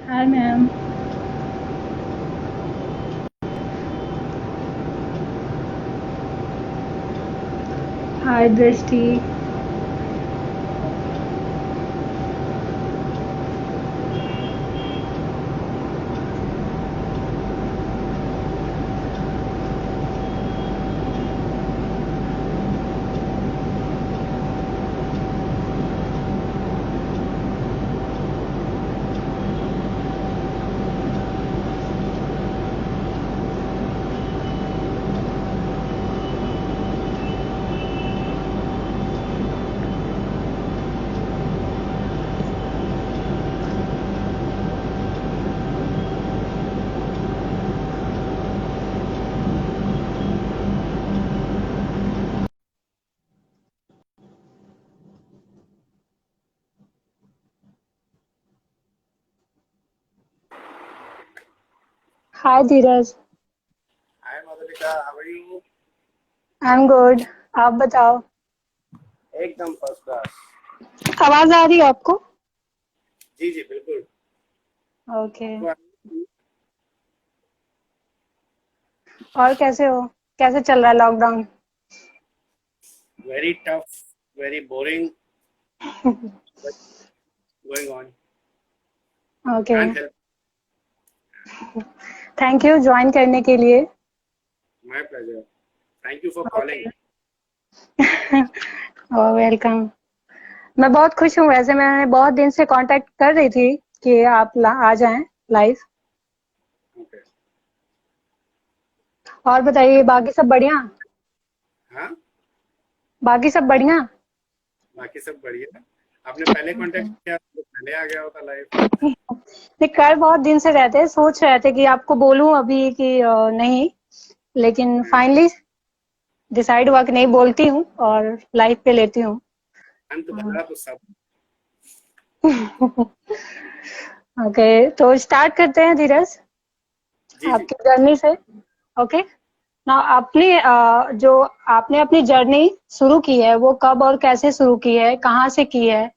Hi ma'am. Hi Drishti. Hi Dheeraj. Hi Madhulika, how are you? I am good. आप बताओ। एकदम first class. आवाज आ रही है आपको? जी जी बिल्कुल। ओके। आपको और कैसे हो? कैसे चल रहा है lockdown? Very tough, very boring, but going on. Okay. Can't help. Thank you join करने के लिए। My pleasure. Thank you for calling. Okay. Welcome. मैं बहुत खुश हूँ, वैसे मैं बहुत दिन से कांटेक्ट कर रही थी कि आप आ जाएं लाइव। ओके। और बताइए, बाकी सब बढ़िया? हाँ, बाकी सब बढ़िया। बाकी सब बढ़िया। आपने पहले ओके। कांटेक्ट किया तो पहले आ गया होता लाइव। नहीं, कर बहुत दिन से रहे थे, सोच रहे थे कि आपको बोलूं अभी कि नहीं, लेकिन फाइनली डिसाइड हुआ कि नहीं, बोलती हूँ और लाइव पे लेती हूँ। हम तो बता तो सब। ओके, तो स्टार्ट करते हैं धीरज, जी जी। आपकी जर्नी से। ओके ना, जो आपने अपनी जर्नी शुरू की है वो कब और कैसे शुरू की है, कहाँ से की है,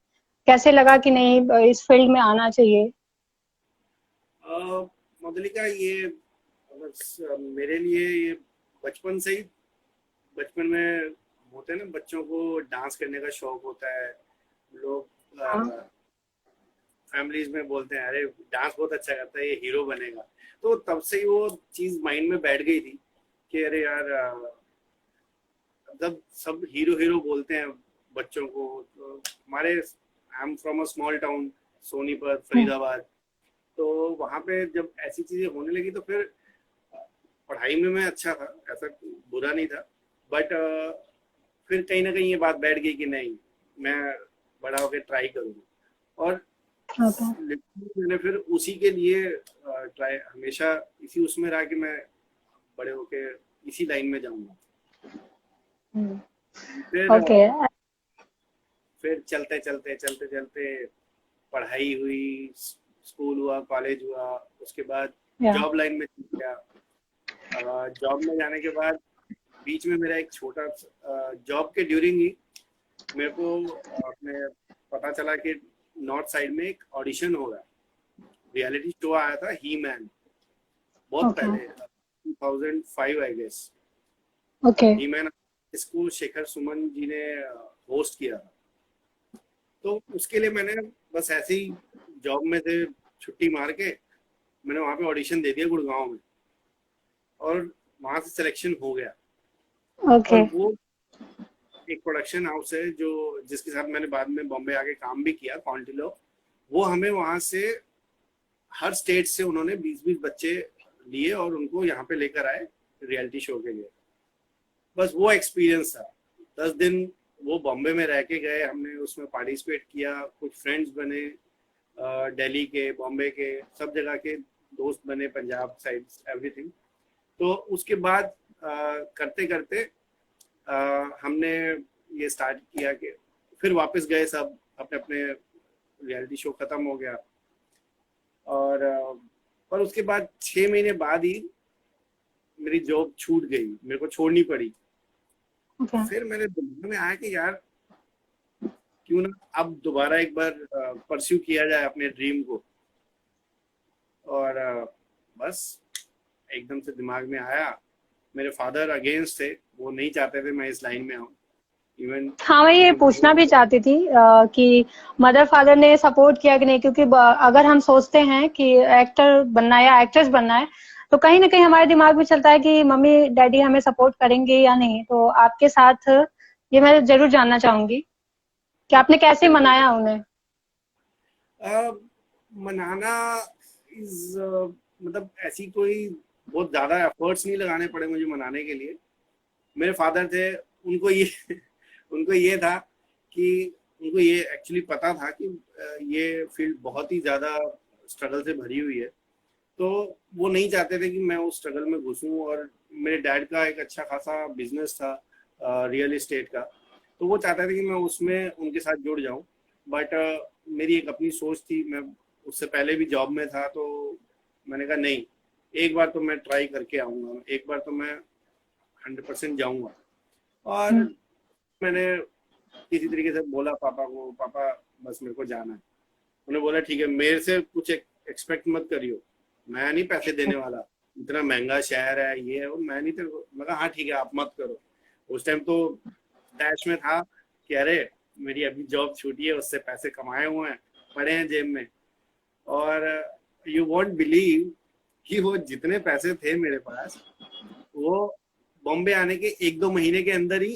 कैसे लगा कि नहीं इस फील्ड में आना चाहिए? मधुलिका, ये मेरे लिए ये बचपन से ही, बचपन में होते हैं ना, बच्चों को डांस करने का शौक होता है। हाँ। लोग फैमिलीज में बोलते हैं, अरे डांस बहुत अच्छा करता है, ये हीरो बनेगा। तो तब से ही वो चीज माइंड में बैठ गई थी कि अरे यार, जब सब हीरो हीरो बोलते हैं बच्चों को, तो हमारे, I am from a small town, Sonipat, hmm, Faridabad. तो वहां पे जब ऐसी चीजें होने लगी तो फिर पढ़ाई में मैं अच्छा था, ऐसा बुरा नहीं था। बट फिर कहीं ना कहीं ये बात बैठ गई कि नहीं, मैं बड़ा होकर ट्राई करूंगा। और ओके। मैंने फिर उसी के लिए ट्राई, हमेशा इसी उसमें रहा कि मैं बड़े होके इसी लाइन में जाऊंगा। हम्म, फिर ओके। फिर चलते चलते चलते चलते पढ़ाई हुई, स्कूल हुआ, कॉलेज हुआ, उसके बाद या। जॉब लाइन में चल गया। जॉब में जाने के बाद बीच में मेरा एक छोटा, जॉब के ड्यूरिंग ही मेरे को अपने पता चला कि नॉर्थ साइड में एक ऑडिशन हो रहा है। रियलिटी शो आया था, ही मैन, बहुत ओके। पहले, 2005 I guess. Okay. He man, इसको शेखर सुमन जी ने होस्ट किया था। तो उसके लिए मैंने बस ऐसे ही जॉब में से छुट्टी मार के मैंने वहां पे ऑडिशन दे दिया गुड़गांव में, और वहां से सिलेक्शन हो गया। और ओके। वो एक प्रोडक्शन हाउस है जो, जिसके साथ मैंने बाद में बॉम्बे आके काम भी किया, कॉन्टिलो। वो हमें वहां से हर स्टेट से उन्होंने 20-20 बच्चे लिए और उनको यहाँ पे लेकर आए रियलिटी शो के लिए। बस वो एक्सपीरियंस था। 10 दिन वो बॉम्बे में रह के गए, हमने उसमें पार्टिसिपेट किया, कुछ फ्रेंड्स बने, दिल्ली के, बॉम्बे के, सब जगह के दोस्त बने, पंजाब साइड, एवरीथिंग। तो उसके बाद करते करते हमने ये स्टार्ट किया कि फिर वापस गए सब अपने अपने, रियलिटी शो खत्म हो गया। और पर उसके बाद 6 महीने बाद ही मेरी जॉब छूट गई, मेरे को छोड़नी पड़ी। ओके। फिर मेरे दिमाग में आया कि यार, क्यों ना अब दोबारा एक बार परस्यू किया जाए अपने ड्रीम को। और बस एकदम से दिमाग में आया। मेरे फादर अगेंस्ट थे, वो नहीं चाहते थे मैं इस लाइन में आऊँ। इवन हाँ, मैं ये जो पूछना भी चाहती थी कि मदर फादर ने सपोर्ट किया कि नहीं, क्योंकि अगर हम सोचते हैं कि एक्टर बनना है या एक्ट्रेस बनना है, तो कहीं ना कहीं हमारे दिमाग में चलता है कि मम्मी डैडी हमें सपोर्ट करेंगे या नहीं। तो आपके साथ ये मैं जरूर जानना चाहूंगी कि आपने कैसे बिल्कुल मनाया उन्हें। मनाना इज मतलब ऐसी कोई बहुत ज्यादा एफर्ट्स नहीं लगाने पड़े मुझे मनाने के लिए। मेरे फादर थे, उनको ये उनको ये था कि उनको ये एक्चुअली पता था कि ये फील्ड बहुत ही ज्यादा स्ट्रगल से भरी हुई है। तो वो नहीं चाहते थे कि मैं उस स्ट्रगल में घुसूं। और मेरे डैड का एक अच्छा खासा बिजनेस था रियल एस्टेट का, तो वो चाहते थे कि मैं उसमें उनके साथ जुड़ जाऊं। बट मेरी एक अपनी सोच थी, मैं उससे पहले भी जॉब में था, तो मैंने कहा नहीं, एक बार तो मैं ट्राई करके आऊंगा, एक बार तो मैं 100% जाऊंगा। और हम्म। मैंने किसी तरीके से बोला पापा को, पापा बस मेरे को जाना है। उन्होंने बोला ठीक है, मेरे से कुछ एक्सपेक्ट मत करियो, मैं नहीं पैसे देने वाला, इतना महंगा शहर है ये है वो, मैं नहीं तेरे को। मैं कहा हाँ ठीक है, आप मत करो। उस टाइम तो डैश में था कि अरे मेरी अभी जॉब छूटी है, उससे पैसे कमाए हुए हैं, पड़े हैं जेब में। और यू वॉन्ट बिलीव कि वो जितने पैसे थे मेरे पास, वो बॉम्बे आने के 1-2 महीने के अंदर ही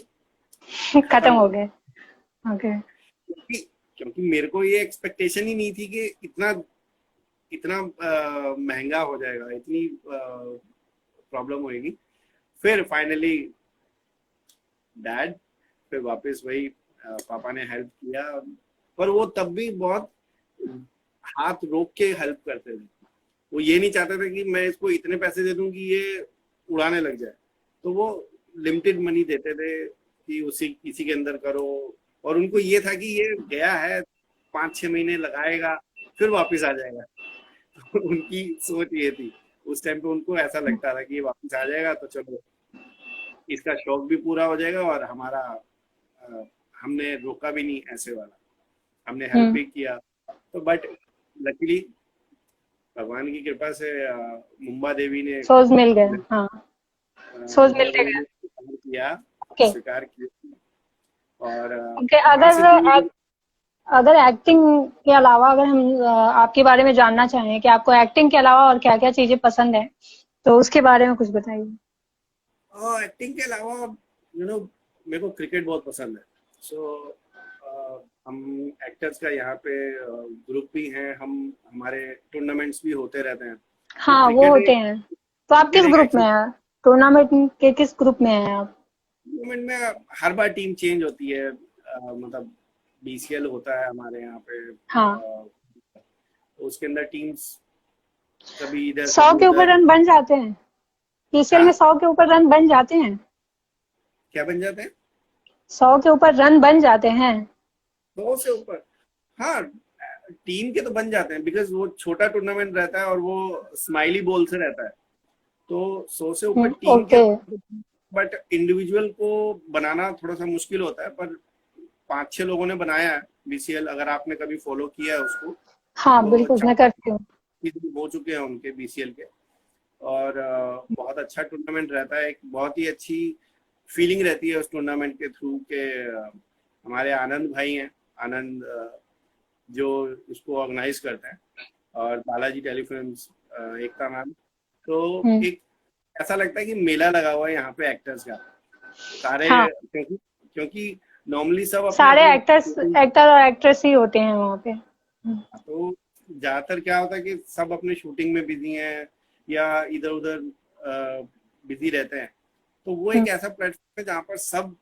खत्म खत्म हो हो गए। गए। ओके। क्योंकि क्योंकि मेरे को ये एक्सपेक्टेशन ही नहीं थी कि इतना इतना महंगा हो जाएगा, इतनी प्रॉब्लम होएगी। फिर फाइनली डैड, फिर वापस वही पापा ने हेल्प किया। पर वो तब भी बहुत हाथ रोक के हेल्प करते थे। वो ये नहीं चाहते थे कि मैं इसको इतने पैसे दे दूं कि ये उड़ाने लग जाए। तो वो लिमिटेड मनी देते थे कि उसी इसी के अंदर करो। और उनको ये था कि ये गया है, 5-6 महीने लगाएगा, फिर वापस आ जाएगा। उनकी सोच ये थी। उस टाइम पे उनको ऐसा लगता था कि ये वापस आ जाएगा तो चलो इसका शौक भी पूरा हो जाएगा, और हमारा अ, हमने रोका भी नहीं ऐसे वाला, हमने हेल्प हम्म। भी किया। तो बट लकीली भगवान की कृपा से मुंबा देवी ने सोच मिल गए, हाँ। सोच मुंबा मिलते देवी गए। ने स्वीकार किया, ओके। स्वीकार किया। और ओके, वहां से धीरे अगर एक्टिंग के अलावा अगर हम आपके बारे में जानना चाहें कि आपको एक्टिंग के अलावा और क्या क्या चीजें पसंद है, तो उसके बारे में कुछ बताइए। धीरे एक्टिंग के अलावा मेरे को क्रिकेट बहुत पसंद है। सो हम एक्टर्स का यहाँ पे ग्रुप भी हैं, हम हमारे टूर्नामेंट्स भी होते रहते हैं। तो हाँ, वो होते हैं। तो आप किस क्रिकेट एक ग्रुप ऐसी में हैं? टूर्नामेंट के किस ग्रुप में हैं आप? टूर्नामेंट में हर बार टीम चेंज होती है। मतलब बीसीएल होता है हमारे यहाँ पे, हाँ। तो उसके अंदर टीम्स कभी इधर 100 कभी के ऊपर उधर। रन बन जाते हैं? पीसीएल में हाँ, 100 के ऊपर रन बन जाते हैं? क्या बन जाते हैं? 100 के ऊपर रन बन जाते हैं? 100 से ऊपर, हाँ। टीम के तो बन जाते हैं, बिकॉज वो छोटा टूर्नामेंट रहता है और वो स्माइली बॉल से रहता है। तो 100 से ऊपर टीम के, ओके। बट इंडिविजुअल को बनाना थोड़ा सा मुश्किल होता है। पर 5-6 लोगों ने बनाया है बीसीएल, अगर आपने कभी फॉलो किया है उसको। हाँ, तो बिल्कुल 4 मैं करती हूँ। सीजन हो चुके हैं उनके बीसीएल के। और बहुत अच्छा टूर्नामेंट रहता है, एक बहुत ही अच्छी फीलिंग रहती है उस टूर्नामेंट के थ्रू के। हमारे आनंद भाई हैं, आनंद जो इसको ऑर्गेनाइज करते हैं, और बालाजी टेलीफिल्म्स, एकता मैम। तो हम्म। एक ऐसा लगता है कि मेला लगा हुआ है यहाँ पे एक्टर्स का। सारे, हाँ, क्योंकि क्योंकि नॉर्मली सब अपने सारे अपने, एक्टर और एक्ट्रेस ही होते हैं वहाँ पे। तो ज्यादातर क्या होता है कि सब अपने शूटिंग में बिजी हैं या इधर उधर बिजी रहते हैं। तो वो एक हम्म। ऐसा प्लेटफॉर्म है जहाँ पर सब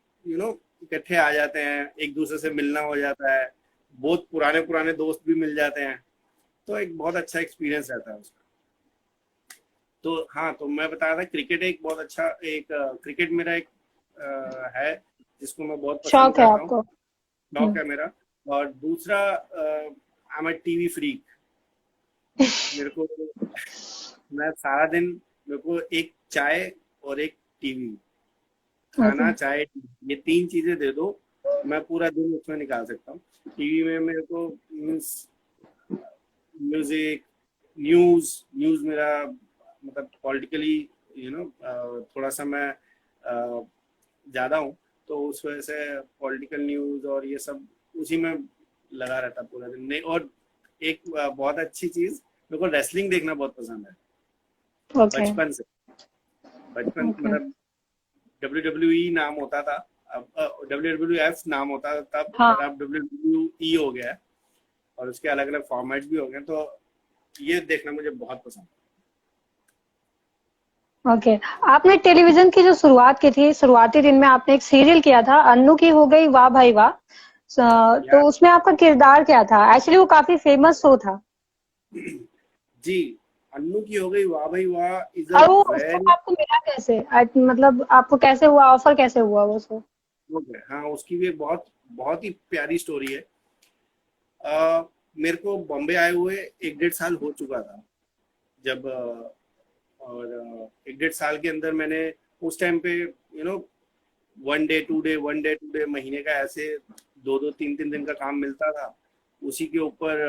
इकट्ठे आ जाते हैं, एक दूसरे से मिलना हो जाता है, बहुत पुराने पुराने दोस्त भी मिल जाते हैं। तो एक बहुत अच्छा एक्सपीरियंस रहता है उसका। तो हाँ, तो मैं बता रहा था क्रिकेट एक बहुत अच्छा, एक क्रिकेट मेरा एक है जिसको मैं बहुत पसंद शौक है करता हूँ, आपको? शौक है मेरा। और दूसरा, आई एम अ टीवी फ्रीक। मेरे को मैं सारा दिन, मेरे को एक चाय और एक टीवी, ओके। खाना चाय TV, ये 3 चीजें दे दो, मैं पूरा दिन उसमें निकाल सकता हूँ। टीवी में मेरे को मीन्स म्यूजिक, न्यूज, न्यूज़ मेरा मतलब पॉलिटिकली थोड़ा सा मैं ज़्यादा हूँ, तो उस वजह से पॉलिटिकल न्यूज़ और ये सब उसी में लगा रहता पूरा दिन। नहीं, और एक बहुत अच्छी चीज़, मेरे को रेसलिंग देखना बहुत पसंद है ओके। बचपन से। बचपन ओके। मतलब WWE नाम होता था, अब WWF नाम होता था तब, हाँ। और अब WWE हो गया है, और उसके अलग अलग फॉर्मेट्स भी हो गए, तो ये देखना मुझे बहुत पसंद ओके। आपने टेलीविजन की जो शुरुआत की थी, शुरुआती दिन में आपने एक सीरियल किया था, अन्नू की हो गई वाह भाई वाह। है तो उसमें आपका किरदार क्या था? एक्चुअली वो काफी फेमस शो था। यार। जी, अन्नू की हो गई वाह भाई वाह इज अ और वो शो वेरी आपको मिला कैसे? मतलब आपको कैसे हुआ, ऑफर कैसे हुआ वो शो? गुड है। हाँ, उसकी भी एक बहुत बहुत ही प्यारी स्टोरी है। अ, मेरे को बॉम्बे आए हुए 1 डेढ़ साल हो चुका था जब और 1 डेढ़ साल के अंदर मैंने उस टाइम पे वन डे टू डे महीने का ऐसे 2 2 3 3 दिन का काम मिलता था, उसी के ऊपर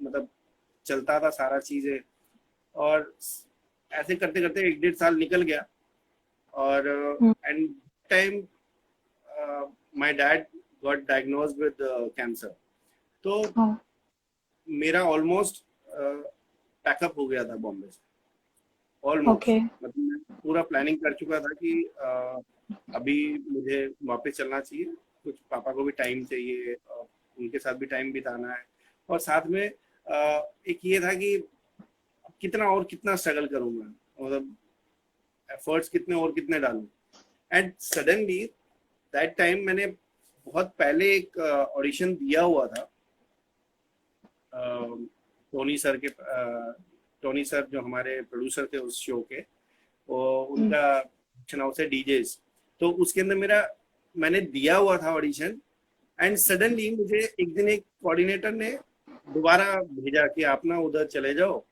मतलब चलता था सारा चीजें, और ऐसे करते करते 1 डेढ़ साल निकल गया। और hmm. And time my dad got diagnosed with cancer. तो हाँ। मेरा ऑलमोस्ट पैकअप हो गया था बॉम्बे से, ऑलमोस्ट ओके। मतलब मैं पूरा प्लानिंग कर चुका था कि अभी मुझे वापस चलना चाहिए, कुछ पापा को भी टाइम चाहिए, उनके साथ भी टाइम बिताना है, और साथ में एक ये था कि कितना और कितना स्ट्रगल करूंगा, मतलब एफर्ट्स कितने और कितने डालूं। एंड सडनली दैट टाइम मैंने बहुत पहले एक ऑडिशन दिया हुआ था टोनी सर के, टोनी सर जो हमारे प्रोड्यूसर थे उस शो के, वो हम्म। उनका ऑडिशन हाउस है डीजेस, तो उसके अंदर मेरा मैंने दिया हुआ था ऑडिशन। एंड सडनली मुझे एक दिन एक कोऑर्डिनेटर ने दोबारा भेजा कि आप ना उधर चले जाओ,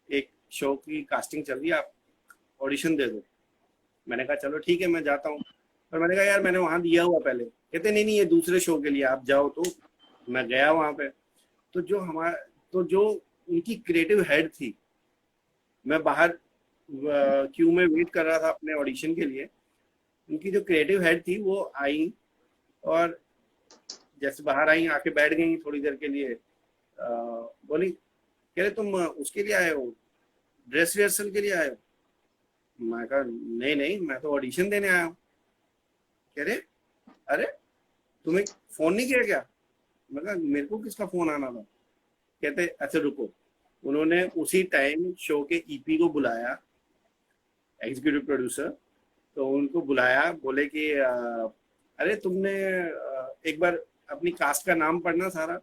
एक शो की कास्टिंग चल रही है, आप ऑडिशन दे दो। मैंने कहा चलो ठीक है मैं जाता हूँ, पर मैंने कहा यार मैंने वहां दिया हुआ पहले। कहते नहीं नहीं ये दूसरे शो के लिए आप जाओ। तो मैं गया वहां पे, तो जो उनकी क्रिएटिव हेड थी, मैं बाहर क्यू में वेट कर रहा था अपने ऑडिशन के लिए, उनकी जो क्रिएटिव हेड थी वो आई, और जैसे बाहर आई आके बैठ गई थोड़ी देर के लिए, बोली कह रहे तुम उसके लिए आए हो, ड्रेस रिहर्सल के लिए आए हो? मैं कहा नहीं नहीं मैं तो ऑडिशन देने आया हूँ। कह रहे अरे तुम्हें फोन नहीं किया क्या? मैं कहा मेरे को किसका फोन आना था? कहते अच्छा रुको। उन्होंने उसी टाइम शो के ईपी को बुलाया, एग्जीक्यूटिव प्रोड्यूसर, तो उनको बुलाया, बोले कि अरे तुमने एक बार अपनी कास्ट का नाम पढ़ना सारा।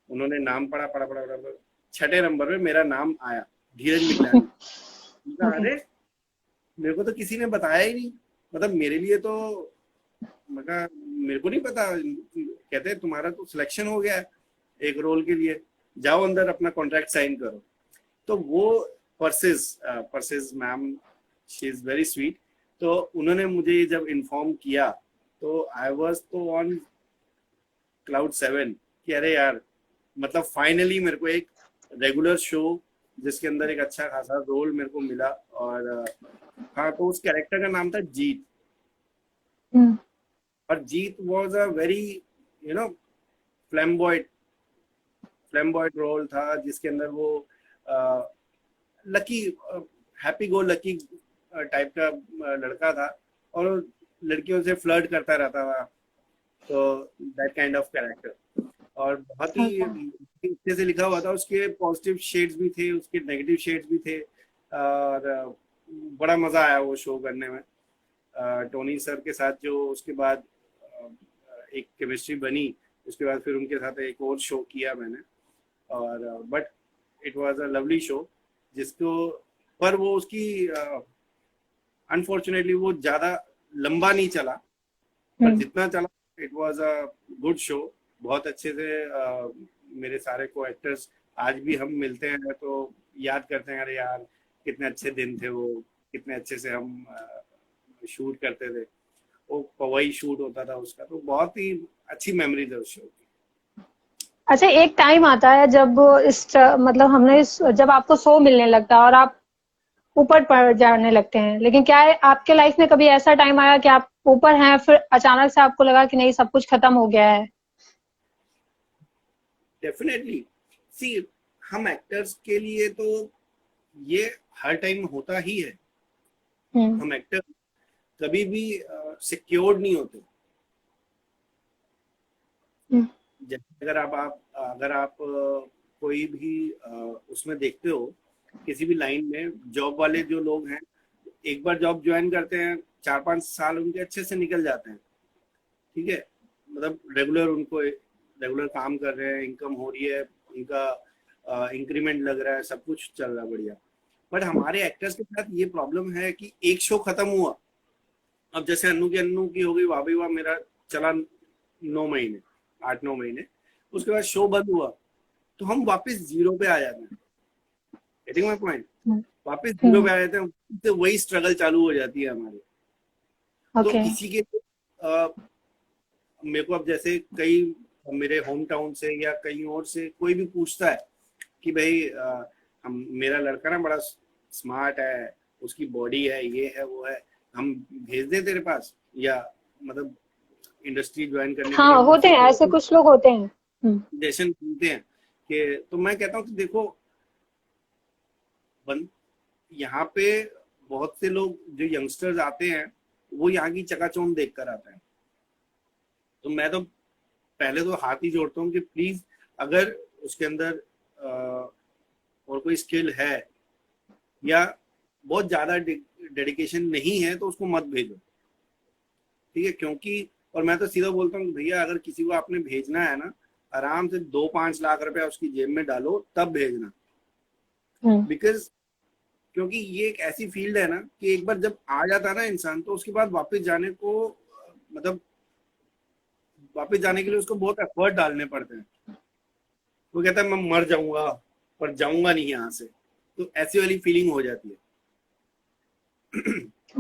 उन्होंने नाम पढ़ा पढ़ा पढ़ा पढ़ा, 6 नंबर में मेरा नाम आया, धीरज मिगलानी। कहा ओके। अरे मेरे को तो किसी ने बताया ही नहीं, मतलब मेरे लिए तो, मैं कहा मेरे को नहीं पता। कहते तुम्हारा तो सिलेक्शन हो गया है एक रोल के लिए, जाओ अंदर अपना कॉन्ट्रैक्ट साइन करो। तो वो Perseus Perseus ma'am, she is very sweet. तो उन्होंने मुझे जब इन्फॉर्म किया, तो आई वॉज तो ऑन क्लाउड 7 कि अरे यार मतलब फाइनली मेरे को एक रेगुलर शो जिसके अंदर एक अच्छा खासा रोल मेरे को मिला। और हाँ, तो उस कैरेक्टर का नाम था जीत, हम्म। और जीत वॉज अ वेरी फ्लैम्बॉयड फ्लैम्बॉयड रोल था, जिसके अंदर वो lucky, happy go lucky type का लड़का था, और लड़कियों से फ्लर्ट करता रहता था, तो दैट काइंड ऑफ कैरेक्टर। और बहुत ही ओके। अच्छे से लिखा हुआ था, उसके पॉजिटिव शेड्स भी थे, उसके नेगेटिव शेड्स भी थे, और बड़ा मजा आया वो शो करने में। टोनी सर के साथ जो उसके बाद एक केमिस्ट्री बनी, उसके बाद फिर उनके साथ एक और शो किया मैंने, और but it was a lovely show, जिसको पर वो उसकी अनफॉर्चुनेटली वो ज्यादा लंबा नहीं चला, पर हम्म। जितना चला it was a good show. बहुत अच्छे से मेरे सारे को एक्टर्स आज भी हम मिलते हैं तो याद करते हैं, अरे यार कितने अच्छे दिन थे वो, कितने अच्छे से हम शूट करते थे। वो पवई शूट होता था उसका, तो बहुत ही अच्छी मेमोरीज है उस शो की। अच्छा, एक टाइम आता है जब मतलब जब आपको 100 मिलने लगता है और आप ऊपर पड़ जाने लगते हैं, लेकिन क्या है आपके लाइफ में कभी ऐसा टाइम आया कि आप ऊपर हैं फिर अचानक से आपको लगा कि नहीं सब कुछ खत्म हो गया है? डेफिनेटली। सी, हम एक्टर्स के लिए तो ये हर टाइम होता ही है। हम्म। हम एक्टर कभी भी सिक्योर्ड नहीं होते। हम्म। जैसे अगर आप कोई भी उसमें देखते हो, किसी भी लाइन में जॉब वाले जो लोग हैं, एक बार जॉब ज्वाइन करते हैं, 4-5 साल उनके अच्छे से निकल जाते हैं। ठीक है, मतलब रेगुलर काम कर रहे हैं, इनकम हो रही है, उनका इंक्रीमेंट लग रहा है, सब कुछ चल रहा है बढ़िया। बट हमारे एक्टर्स के साथ ये प्रॉब्लम है कि एक शो खत्म हुआ, अब जैसे अन्नू की हो गई वाह भाई वाह, मेरा चला 9 महीने, 8-9 महीने, उसके बाद शो बंद हुआ, तो हम वापस जीरो पे आ जाते हैं। Getting my point? हम्म। वापस जीरो हम्म। पे आ जाते हैं, तो वही स्ट्रगल चालू हो जाती है हमारी। तो ओके। इसी के अ, मेरे को अब जैसे कई मेरे होम टाउन से या कहीं और से कोई भी पूछता है कि भाई हम मेरा लड़का ना बड़ा स्मार्ट है, उसकी बॉडी है, ये है वो है, हम भेज दें तेरे पास, या मतलब इंडस्ट्री ज्वाइन करने के लिए हाँ, होते मुझसे हैं ऐसे, कुछ लोग होते हैं। हम्म। रिकमेंडेशन मिलते हैं कि, तो मैं कहता हूँ कि देखो, यहाँ पे बहुत से लोग जो यंगस्टर्स आते हैं, वो यहाँ की चकाचौंध देख कर आते हैं। तो मैं तो पहले तो हाथ ही जोड़ता हूँ कि प्लीज, अगर उसके अंदर और कोई स्किल है या बहुत ज्यादा डेडिकेशन नहीं है, तो उसको मत भेजो। ठीक है, क्योंकि और मैं तो सीधा बोलता हूँ भैया, अगर किसी को आपने भेजना है ना, आराम से 2-5 लाख रुपया उसकी जेब में डालो तब भेजना। हम्म। बिकॉज क्योंकि ये एक ऐसी फील्ड है ना कि एक बार जब आ जाता है ना इंसान, तो उसके बाद वापस जाने को मतलब वापस जाने के लिए उसको बहुत एफर्ट डालने पड़ते हैं। वो कहता है मैं मर जाऊंगा पर जाऊंगा नहीं यहाँ से, तो ऐसी वाली फीलिंग हो जाती है।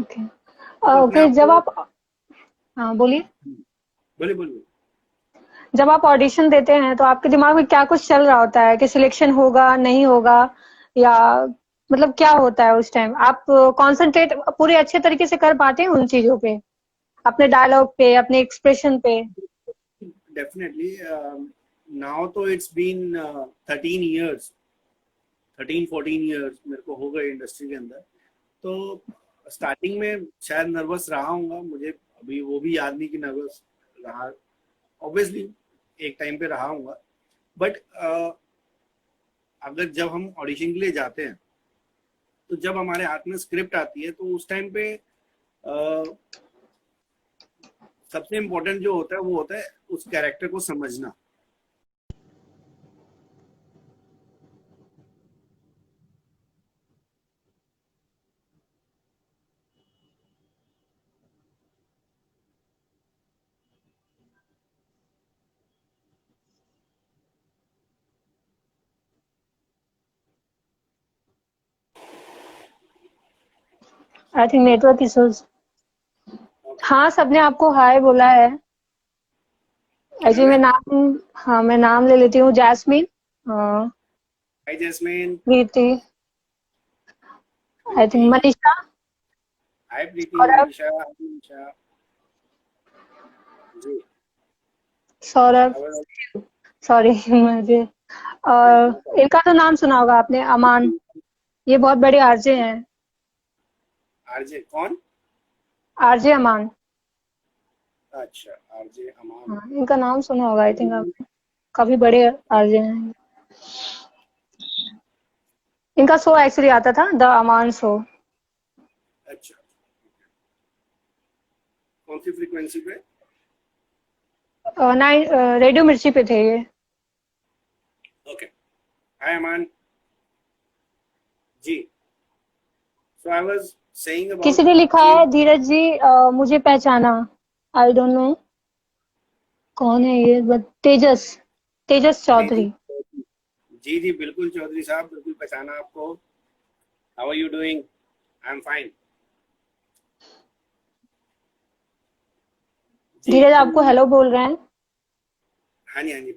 ओके। तो अपने ओके, आप जब को, आप, हाँ बोलिए। बोले बोले। जब आप ऑडिशन देते हैं तो आपके दिमाग में क्या कुछ चल रहा होता है कि सिलेक्शन होगा नहीं होगा, या मतलब क्या होता है उस टाइम? आप कंसंट्रेट पूरे अच्छे तरीके से कर पाते हैं उन चीजों पे, अपने डायलॉग पे, अपने एक्सप्रेशन पे? डेफिनेटली। नाउ तो इट्स बीन 13 ईयर्स, 13-14 ईयर्स मेरे को हो गए इंडस्ट्री के अंदर। तो स्टार्टिंग में शायद नर्वस रहा हूँ, मुझे अभी वो भी याद नहीं कि नर्वस रहा। ऑब्वियसली एक टाइम पे रहा हूँ, बट अगर जब हम ऑडिशन के लिए जाते हैं, तो जब हमारे हाथ में स्क्रिप्ट आती है, तो उस टाइम पे सबसे इम्पोर्टेंट जो होता है वो होता है उस कैरेक्टर को समझना। I think network issues. Okay, हाँ, सबने आपको हाय बोला है। क्या एक्चुअली मैं, मैं नाम, हाँ मैं नाम ले लेती हूँ, जैस्मिन, हाँ, हाय जैस्मिन। प्रीति, आई प्रीति। थिंक मनीषा, हाय प्रीति, और अब मनीषा, मनीषा जी। सौरभ, और सॉरी मुझे, और इनका तो नाम सुना होगा आपने, अमान। ये बहुत बड़े आरजे हैं। आरजे कौन? आरजे अमान। अच्छा, आरजे अमान। हाँ, इनका नाम सुना होगा आई थिंक आपने, काफी बड़े आरजे हैं। इनका शो एक्चुअली आता था, द अमान शो। अच्छा, कौन सी फ्रीक्वेंसी पे? रेडियो मिर्ची पे थे ये। Okay, hi Aman ji. So I was saying किसी अबाउट ने लिखा कि है धीरज जी, मुझे पहचाना, आई डोंट नो कौन है ये, बट तेजस, तेजस जी जी चौधरी। जी जी, बिल्कुल चौधरी साहब, बिल्कुल पहचाना आपको। How are you doing? I am fine ji. Dheeraj आपको हेलो बोल रहे हैं। हाँ जी, हाँ जी,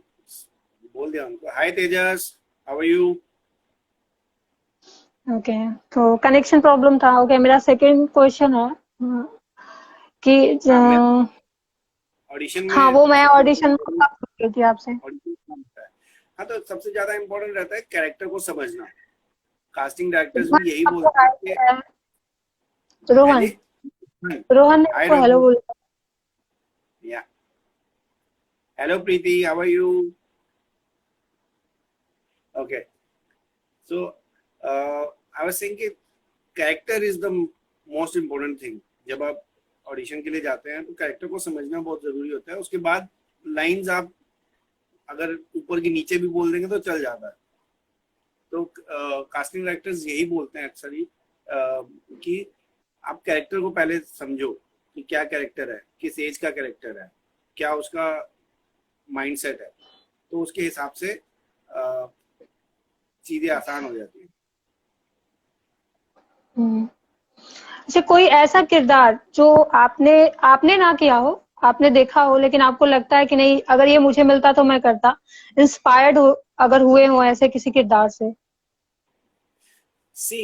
बोल दिया उनको, हाय तेजस, हाउ आर यू। ओके, तो कनेक्शन प्रॉब्लम था। ओके, मेरा सेकंड क्वेश्चन है कि हाँ, मैं ऑडिशन हाँ, में वो मैं सबसे ऑडिशन में ज्यादा कब पूछ रही थी आपसे। ऑडिशन में होता है। हाँ, तो सबसे ज्यादा इम्पोर्टेंट रहता है कैरेक्टर को समझना। कास्टिंग डायरेक्टर्स भी यही आपको बोलते हैं कि हाय रोहन, पहले, रोहन ने हाय आपको हेलो रोहन, बोला। या hello Preeti, how are you. Okay, so I was saying कि character is the most important thing. जब आप ऑडिशन के लिए जाते हैं तो कैरेक्टर को समझना बहुत जरूरी होता है। उसके बाद लाइंस आप अगर ऊपर की नीचे भी बोल देंगे तो चल जाता है। तो कास्टिंग डायरेक्टर्स यही बोलते हैं अक्सर ही कि आप कैरेक्टर को पहले समझो कि क्या कैरेक्टर है, किस एज का कैरेक्टर है, क्या उसका माइंडसेट है, तो उसके हिसाब से चीजें आसान हो जाती है। हम्म। अच्छा, कोई ऐसा किरदार जो आपने आपने ना किया हो, आपने देखा हो, लेकिन आपको लगता है कि नहीं, अगर ये मुझे मिलता तो मैं करता, इंस्पायर्ड हो अगर हुए हो ऐसे किसी किरदार से। See,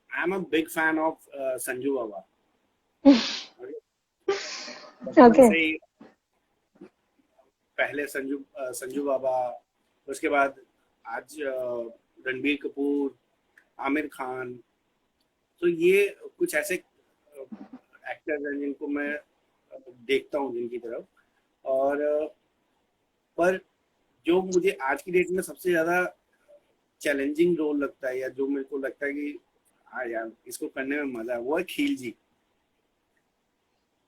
I am a big fan of Sanju Baba. बचपन ओके। से ही पहले संजू बाबा, उसके बाद आज रणबीर कपूर, आमिर खान। तो ये कुछ ऐसे एक्टर्स हैं जिनको मैं देखता हूँ जिनकी तरफ। और पर जो मुझे आज की डेट में सबसे ज्यादा चैलेंजिंग रोल लगता है, या जो मेरे को लगता है कि हाँ यार इसको करने में मजा है, वो है खिलजी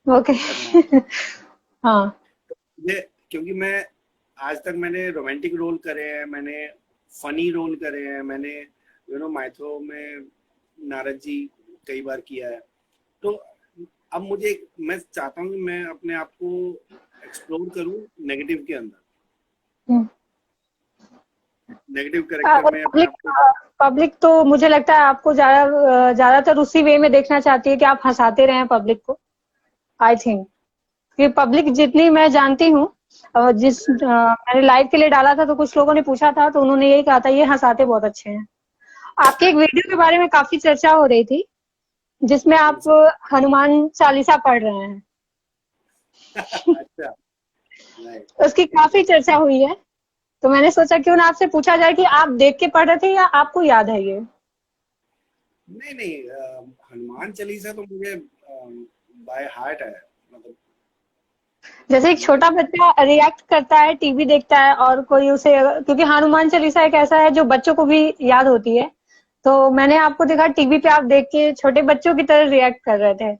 ओके। सलमान। हाँ। मुझे, क्योंकि मैं आज तक मैंने रोमांटिक रोल करे हैं, मैंने फनी रोल करे हैं, मैंने माइथो में नारद जी कई बार किया है। तो अब मैं चाहता हूँ कि मैं अपने आप को एक्सप्लोर करूँ नेगेटिव के अंदर, नेगेटिव कैरेक्टर में अपने पब्लिक आप को। पब्लिक तो मुझे लगता है आपको ज्यादातर उसी वे में देखना चाहती है कि आप हंसाते रहें पब्लिक को। आई थिंक कि पब्लिक जितनी मैं जानती हूँ, मैंने लाइव के लिए डाला था तो कुछ लोगों ने पूछा था तो उन्होंने यही कहा था, ये हंसाते बहुत अच्छे हैं। आपके एक वीडियो के बारे में काफी चर्चा हो रही थी जिसमें आप हनुमान चालीसा पढ़ रहे हैं। अच्छा, राइट। उसकी काफी चर्चा हुई है, तो मैंने सोचा क्यों ना आपसे पूछा जाए कि आप देख के पढ़ रहे थे या आपको याद है ये। नहीं नहीं, हनुमान चालीसा तो मुझे बाय हार्ट है, मतलब जैसे एक मैं। छोटा बच्चा रिएक्ट करता है, टीवी देखता है, और कोई उसे, क्योंकि हनुमान चालीसा एक ऐसा है जो बच्चों को भी याद होती है, तो मैंने आपको देखा टीवी पे आप देख के छोटे बच्चों की तरह रिएक्ट कर रहे थे।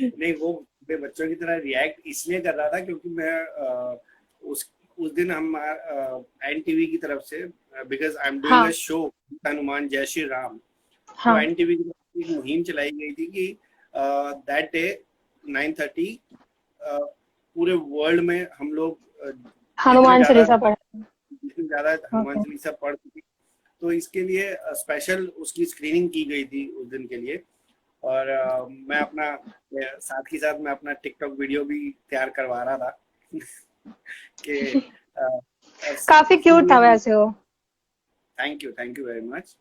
नहीं, वो मैं बच्चों की तरह रिएक्ट इसलिए कर रहा था क्योंकि मैं उस दिन हम एन टीवी की तरफ से, because I am doing a हाँ। शो हनुमान जय श्री राम। तो हाँ, एन टीवी की तरफ से एक मुहिम चलाई गई थी कि दैट डे 9:30 पूरे वर्ल्ड में हम लोग जितने हनुमान ज्यादा चालीसा पढ़। हनुमान ओके। चालीसा पढ़ सके, तो इसके लिए स्पेशल उसकी स्क्रीनिंग की गई थी उस दिन के लिए। और मैं अपना साथ ही साथ मैं अपना टिकटॉक वीडियो भी तैयार करवा रहा था कि काफी क्यूट था वैसे वो। Thank you very much.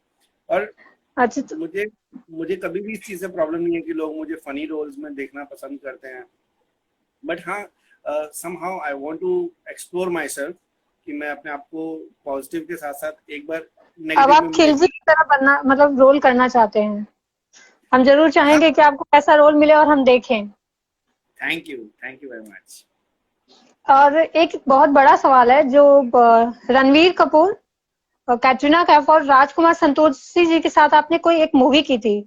और अच्छा, तो मुझे मुझे कभी भी इस चीज़ से प्रॉब्लम नहीं है कि लोग मुझे फनी रोल्स में देखना पसंद करते हैं। बट हाँ, somehow I want to explore myself, कि मैं अपने आप को पॉजिटिव के साथ साथ एक बार अब नेगेटिव आप में भी खिलजी देखना। की तरह बनना, मतलब रोल करना चाहते हैं। हम जरूर हाँ, चाहेंगे कि आपको ऐसा रोल मिले और हम देखें। Thank you very much. और एक बहुत बड़ा सवाल है जो रणवीर कपूर और कैटरीना कैफ और राजकुमार संतोषी जी के साथ आपने कोई एक मूवी की थी,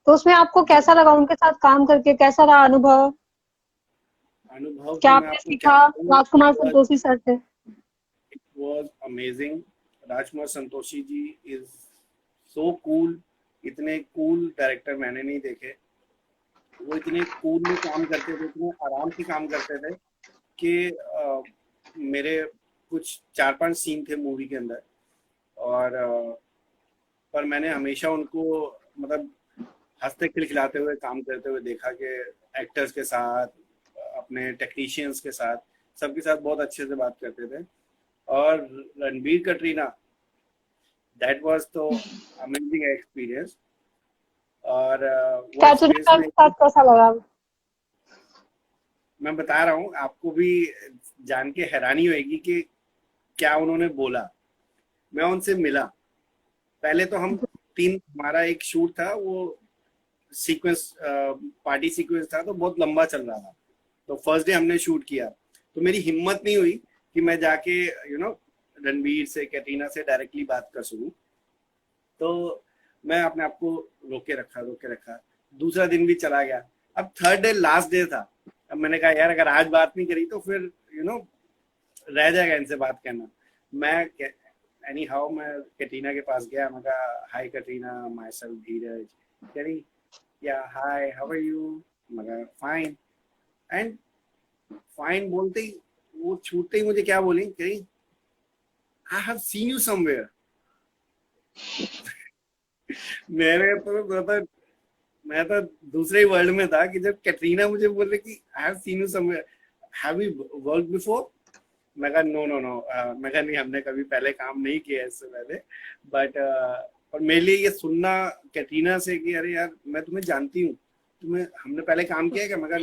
तो उसमें आपको जी, कैसा लगा, उनके साथ काम करके कैसा रहा अनुभव, अनुभव क्या तो मैं आपने आपको क्या सीखा बताऊँ, राजकुमार संतोषी सर से। Was amazing. Rajkumar Santoshi ji is so cool. इतने कूल डायरेक्टर मैंने नहीं देखे। वो इतने कूल काम करते थे, इतने आराम से काम करते थे कि मेरे कुछ 4-5 सीन थे मूवी के अंदर। और पर मैंने हमेशा उनको, मतलब हंसते खिलखिलाते हुए काम करते हुए देखा कि एक्टर्स के साथ, अपने टेक्नीशियंस के साथ, सबके साथ बहुत अच्छे से बात करते थे। और रणबीर कटरीना, दैट वाज तो अमेजिंग एक्सपीरियंस। और वो कैटरीना एक्सपीरियंस कैफ में के साथ कैसा लगा? मैं बता रहा हूँ आपको भी, जान के हैरानी होगी कि क्या उन्होंने बोला। मैं उनसे मिला, पहले तो हम तीन, हमारा एक शूट था, वो सीक्वेंस पार्टी सीक्वेंस था, तो बहुत लंबा चल रहा था। तो फर्स्ट डे हमने शूट किया, तो मेरी हिम्मत नहीं हुई कि मैं जाके रणबीर से, कैटरीना से डायरेक्टली बात कर सकूं। तो मैं अपने आप को रोके रखा। दूसरा दिन भी चला गया, अब थर्ड डे लास्ट डे था। अब मैंने कहा यार अगर आज बात नहीं करी तो फिर रह जाएगा इनसे बात करना। मैं एनी हाउ मैं कैटरीना के पास गया, मैं कहा हाय कैटरीना, माई सेल्फ धीरज। कह रही या हाय हाउ आर यू, मैं कहा फाइन। एंड फाइन बोलते ही, वो छूटते ही मुझे क्या बोली, कही I have seen you somewhere. मेरे तो मैं तो दूसरे ही वर्ल्ड में था कि जब कैटरीना मुझे बोल रही कि I have seen you somewhere, have you work before. मैं कहा नो नो नो, मैं कहा नहीं, हमने कभी पहले काम नहीं किया इससे पहले। बट और मेरे लिए ये सुनना कैटरीना से कि अरे यार मैं तुम्हें जानती हूँ, तुम्हें हमने पहले काम किया है क्या, मैं कहा,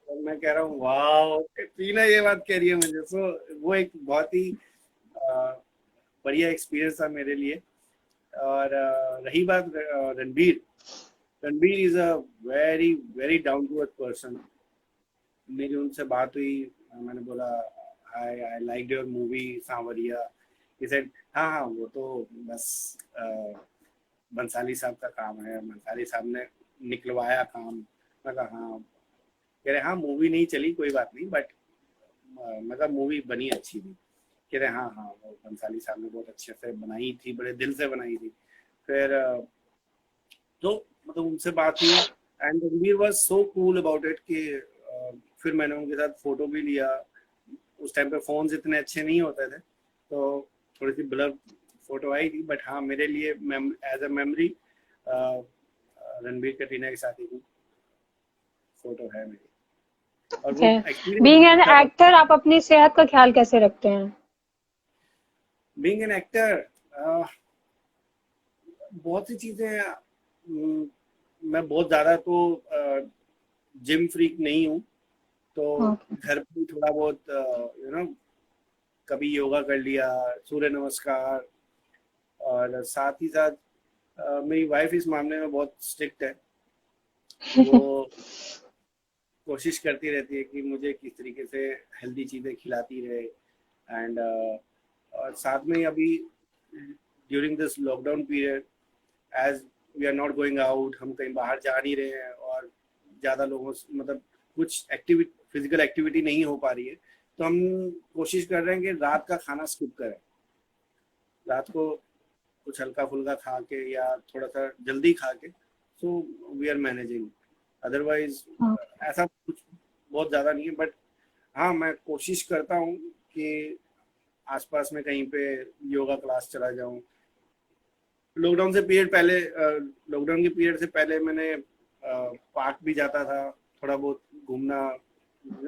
मैं कह रहा हूँ वाह कैटरीना ये बात कह रही है मुझे। सो वो एक बहुत ही बढ़िया एक्सपीरियंस था मेरे लिए। और रही बात Ranbir, Ranbir is a very very down to earth person. मेरी उनसे बात हुई, मैंने बोला I like your movie Saawariya. He said हाँ हाँ वो तो बस बंसाली साहब का काम है, बंसाली साहब ने निकलवाया काम। मैं कहा हाँ, कह रहे हाँ मूवी नहीं चली कोई बात नहीं, बट मैं कहा मूवी बनी अच्छी थी। कह रहे हाँ हाँ वो बंसाली साहब ने बहुत अच्छे से बनाई थी, बड़े दिल से बनाई थी। फिर तो मतलब उनसे बात हुई, and Ranbir was so cool about it कि फिर मैंने उनके साथ फोटो भी लिया। उस टाइम पे फोन्स इतने अच्छे नहीं होते थे, तो थोड़ी सी ब्लर फोटो आई थी, बट हाँ मेरे लिए as a memory Ranbir Katrina के साथ ही फोटो है मेरी। और वो एक्सपीरियंस बीइंग एन अच्छा था। एक्टर, आप अपनी सेहत का ख्याल कैसे रखते हैं? बीइंग एन एक्टर बहुत सी चीजें मैं बहुत ज्यादा तो जिम फ्रीक नहीं हूँ, तो ओके। घर पे ही थोड़ा बहुत कभी योगा कर लिया, सूर्य नमस्कार। और साथ ही साथ मेरी वाइफ इस मामले में बहुत स्ट्रिक्ट है। वो कोशिश करती रहती है कि मुझे किस तरीके से हेल्दी चीज़ें खिलाती रहे। एंड और साथ में अभी during this lockdown period, as we are not going out, हम कहीं बाहर जा नहीं रहे हैं और ज़्यादा लोगों से मतलब कुछ एक्टिविटी, फिजिकल एक्टिविटी नहीं हो पा रही है, तो हम कोशिश कर रहे हैं कि रात का खाना स्किप करें। रात को कुछ हल्का फुल्का खा के या थोड़ा सा जल्दी खा के, so we are managing. Otherwise ऐसा कुछ बहुत ज़्यादा नहीं है, बट हाँ मैं कोशिश करता हूँ कि आसपास में कहीं पे योगा क्लास चला जाऊँ। लॉकडाउन से पीरियड पहले, लॉकडाउन के पीरियड से पहले मैंने पार्क भी जाता था, थोड़ा बहुत घूमना,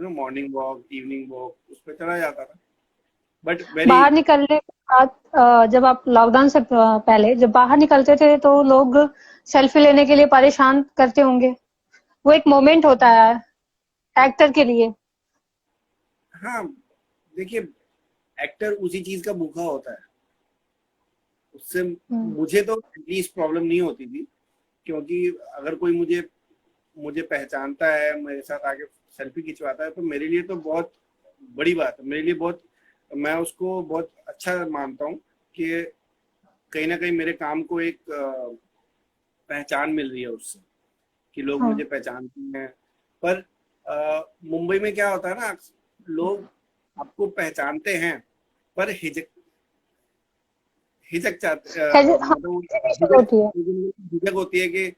मॉर्निंग वॉक, इवनिंग वॉक, उस पर चला जाता था। बट वेरी बाहर निकलने के बाद, जब आप लॉकडाउन से पहले जब बाहर निकलते थे तो लोग सेल्फी लेने के लिए परेशान करते होंगे। वो एक मोमेंट होता है एक्टर के लिए। हाँ देखिए, एक्टर उसी चीज का भूखा होता है, उससे हम्म। मुझे तो एटलीस्ट प्रॉब्लम नहीं होती थी। क्योंकि अगर कोई मुझे मुझे पहचानता है, मेरे साथ आके सेल्फी खिंचवाता है, तो मेरे लिए तो बहुत बड़ी बात है, मेरे लिए बहुत, मैं उसको बहुत अच्छा मानता हूँ कि कहीं ना कहीं मेरे काम को एक पहचान मिल रही है उससे, कि लोग हाँ। मुझे पहचानते हैं। पर मुंबई में क्या होता है ना, लोग आपको पहचानते हैं पर हिचक हिचक चाहते, हाँ, मतलब हेजिटेशन झिझक होती है। झिझक होती है कि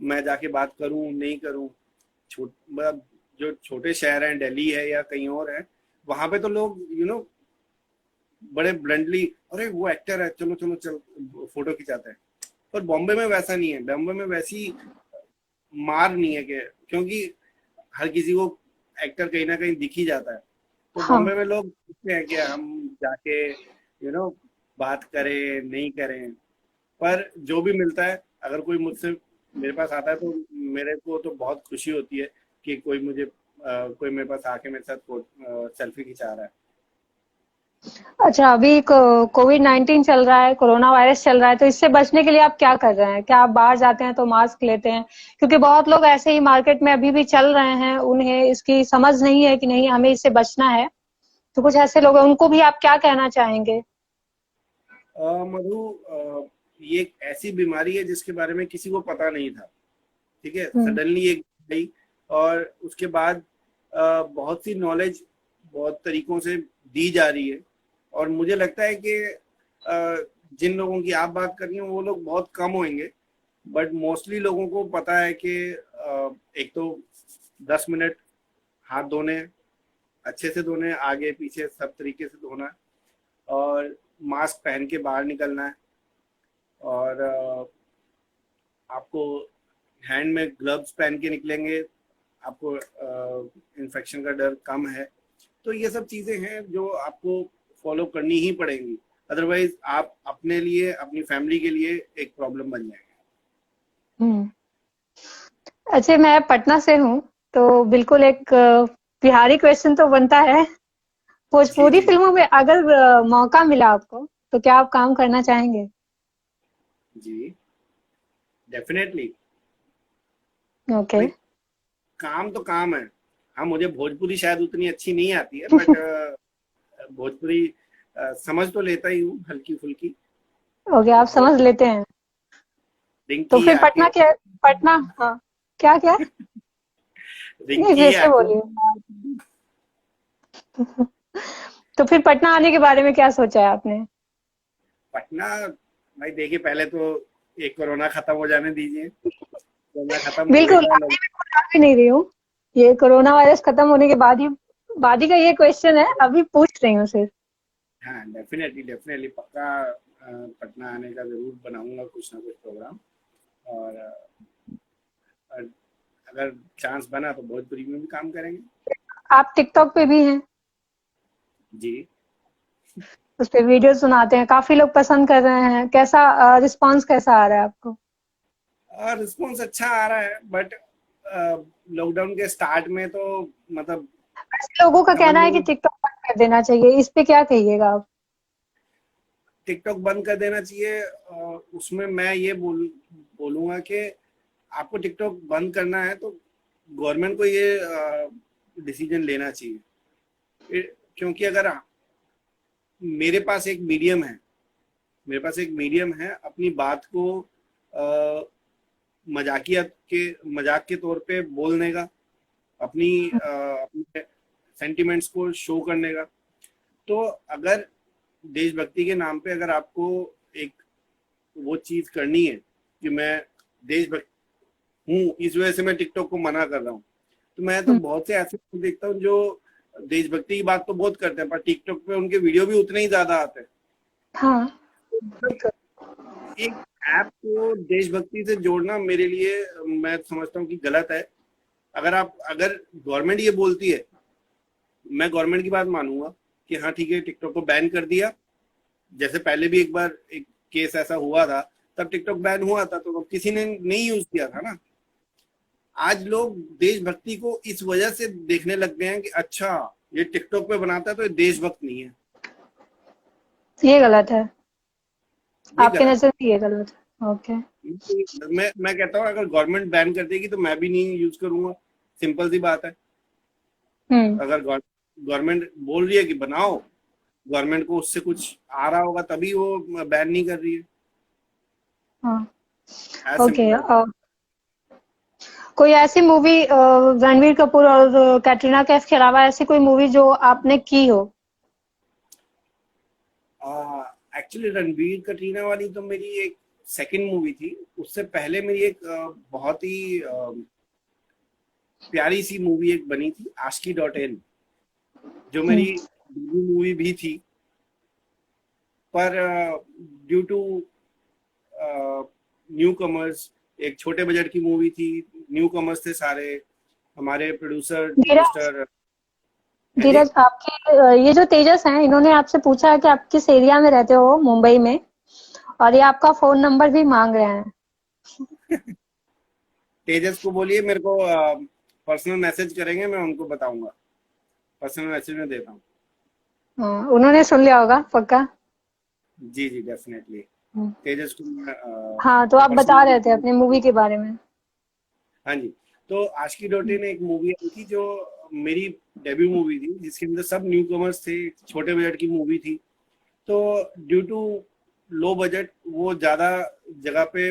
मैं जाके बात करूं नहीं करूं। मतलब जो छोटे शहर हैं, दिल्ली है या कहीं और है, वहां पे तो लोग बड़े ब्लंटली अरे वो एक्टर है, चलो चलो चल फोटो खिंचाते हैं। पर बॉम्बे में वैसा नहीं है, बॉम्बे में वैसी मार नहीं है कि, क्योंकि हर किसी को एक्टर कहीं ना कहीं दिख ही जाता है। तो हाँ। बॉम्बे में लोग पूछते हैं कि हम जाके बात करें नहीं करें, पर जो भी मिलता है, अगर कोई मुझसे मेरे पास आता है तो मेरे को तो बहुत खुशी होती है कि कोई मेरे पास आके मेरे साथ सेल्फी खिंचा रहा है। अच्छा, अभी कोविड-19 चल रहा है, कोरोना वायरस चल रहा है, तो इससे बचने के लिए आप क्या कर रहे हैं? क्या आप बाहर जाते हैं तो मास्क लेते हैं? क्योंकि बहुत लोग ऐसे ही मार्केट में अभी भी चल रहे हैं, उन्हें इसकी समझ नहीं है कि नहीं हमें इससे बचना है। तो कुछ ऐसे लोग हैं, उनको भी आप क्या कहना चाहेंगे? मधु, ये एक ऐसी बीमारी है जिसके बारे में किसी को पता नहीं था, ठीक है। हम्म। सडनली एक गई, और उसके बाद बहुत सी नॉलेज बहुत तरीकों से दी जा रही है, और मुझे लगता है कि जिन लोगों की आप बात कर रही हैं वो लोग बहुत कम होंगे, बट मोस्टली लोगों को पता है कि एक तो 10 मिनट हाथ धोने, अच्छे से धोने, आगे पीछे सब तरीके से धोना, और मास्क पहन के बाहर निकलना है, और आपको हैंड में ग्लव्स पहन के निकलेंगे, आपको इन्फेक्शन का डर कम है। तो ये सब चीज़ें हैं जो आपको फॉलो करनी ही पड़ेंगी, अदरवाइज आप अपने लिए, अपनी फैमिली के लिए एक प्रॉब्लम बन जाएंगे। हम्म। अच्छा, मैं पटना से हूँ, तो बिल्कुल एक बिहारी क्वेश्चन तो बनता है। जी भोजपुरी जी फिल्मों में अगर मौका मिला आपको, तो क्या आप काम करना चाहेंगे? जी, डेफिनेटली। ओके। भाई, काम तो काम है। हाँ, मुझे भोजपुरी शायद उतनी अच्छी नहीं आती है, बट भोजपुरी समझ तो लेता ही हूँ, हल्की फुल्की। ओके, आप समझ और लेते हैं। तो रिंकी फिर आके पटना, हाँ, क्या क्या? नहीं, रिंकी फिर से आके बोलिए। तो फिर पटना आने के बारे में क्या सोचा है आपने? पटना, भाई देखिए, पहले तो एक कोरोना खत्म हो जाने दीजिए। कोरोना खत्म बिल्कुल, होएगा, अभी मैं कुछ भी नहीं रही हूँ। ये कोरोना वायरस खत्म होने के बाद ही का ये क्वेश्चन है, अभी पूछ रही हूँ सिर्फ। हाँ, डेफिनेटली डेफिनेटली पक्का पटना आने का जरूर बनाऊंगा कुछ ना कुछ प्रोग्राम। और अगर चांस बना तो भोजपुरी में भी काम करेंगे। आप टिकटॉक पे भी हैं, जी। उस पे वीडियो सुनाते हैं, काफी लोग पसंद कर रहे हैं। कैसा रिस्पांस कैसा आ रहा है आपको? रिस्पॉन्स अच्छा आ रहा है, बट लॉकडाउन के स्टार्ट में तो मतलब ऐसे लोगों का समझ कहना है कि लो, टिकटॉक बंद कर देना चाहिए, इस पे क्या कहिएगा आप? टिकटॉक बंद कर देना चाहिए। उसमें मैं ये बोलूंगा कि आपको टिकटॉक बंद करना है तो गवर्नमेंट को ये डिसीजन लेना चाहिए। क्योंकि अगर मेरे पास एक मीडियम है, अपनी बात को मजाक के तौर पे बोलने का, अपने सेंटिमेंट्स को शो करने का। तो अगर देशभक्ति के नाम पे अगर आपको एक वो चीज करनी है कि मैं देशभक्त हूँ, इस वजह से मैं टिकटॉक को मना कर रहा हूँ, तो मैं तो हम्म। बहुत से ऐसे लोग देखता हूँ जो देशभक्ति की बात तो बहुत करते हैं, पर टिकटॉक पे उनके वीडियो भी उतने ही ज्यादा आते हैं। हाँ, मतलब बिल्कुल। एक ऐप को देशभक्ति से जोड़ना मेरे लिए, मैं समझता हूँ कि गलत है। अगर गवर्नमेंट ये बोलती है, मैं गवर्नमेंट की बात मानूंगा कि हाँ ठीक है, टिकटॉक को बैन कर दिया। जैसे पहले भी एक बार एक केस ऐसा हुआ था, तब टिकटॉक बैन हुआ था तो किसी ने नहीं यूज किया था ना। आज लोग देशभक्ति को इस वजह से देखने लग गए हैं कि अच्छा, ये टिकटॉक पे बनाता है तो ये देशभक्त नहीं है। ये गलत है, ये आपके गलत नजर में ये गलत है। ओके। है। मैं कहता हूँ अगर गवर्नमेंट बैन कर देगी तो मैं भी नहीं यूज करूंगा। सिंपल सी बात है। हम्म। अगर गवर्नमेंट बोल रही है कि बनाओ, गवर्नमेंट को उससे कुछ आ रहा होगा तभी वो बैन नहीं कर रही है। हाँ। As okay. Simple as that. कोई ऐसी मूवी रणवीर कपूर और कैटरीना कैफ के अलावा ऐसी कोई मूवी जो आपने की हो? एक्चुअली रणबीर कटरीना वाली तो मेरी एक सेकंड मूवी थी। उससे पहले मेरी एक बहुत ही प्यारी सी मूवी एक बनी थी, ASCII.in, जो मेरी हम्म। मूवी भी थी, पर ड्यू टू न्यू कमर्स, एक छोटे बजट की मूवी थी, न्यू कमर्स थे सारे, हमारे प्रोड्यूसर धीरज। मिस्टर हाँ जी। धीरज, आपके ये जो तेजस हैं, इन्होंने आपसे पूछा है कि आप किस एरिया में रहते हो मुंबई में, और ये आपका फोन नंबर भी मांग रहे हैं। तेजस को बोलिए मेरे को पर्सनल मैसेज करेंगे, मैं उनको बताऊंगा, पर्सनल मैसेज में देता हूँ। हाँ, उन्होंने सुन लिया होगा पक्का। जी जी डेफिनेटली। हम्म। तेजस को मैं हाँ, तो आप बता रहे थे पर्सनली। अपनी मूवी के बारे में। हाँ जी। तो आशिकी डोटे ने एक मूवी आई थी जो मेरी डेब्यू मूवी थी, जिसके अंदर सब न्यू कमर्स थे, छोटे बजट की मूवी थी। तो ड्यू टू लो बजट वो ज़्यादा जगह पे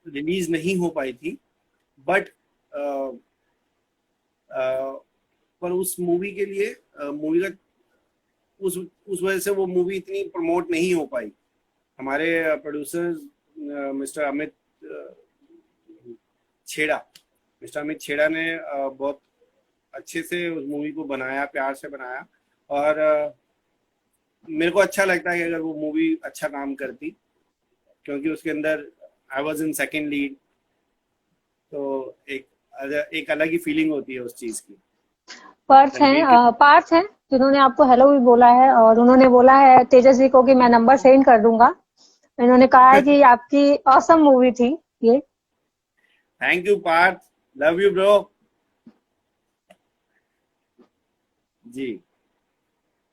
रिलीज नहीं हो पाई थी। बट पर उस मूवी के लिए मूवी का उस वजह से वो मूवी इतनी प्रमोट नहीं हो पाई। हमारे प्रोड्यूसर मिस्टर अमित छेड़ा मिस्टर अमित छेड़ा ने बहुत अच्छे से उस मूवी को बनाया, प्यार से बनाया। और मेरे को अच्छा लगता है कि अगर वो मूवी अच्छा काम करती, क्योंकि उसके अंदर I was in second lead. तो एक एक अलग ही फीलिंग होती है उस चीज की। रणबीर के पार्थ हैं जिन्होंने आपको हेलो भी बोला है, और उन्होंने बोला है तेजस जी को कि मैं नंबर सेंड कर दूंगा। इन्होंने कहा है कि आपकी ऑसम मूवी थी ये। Thank you Parth, love you bro. जी।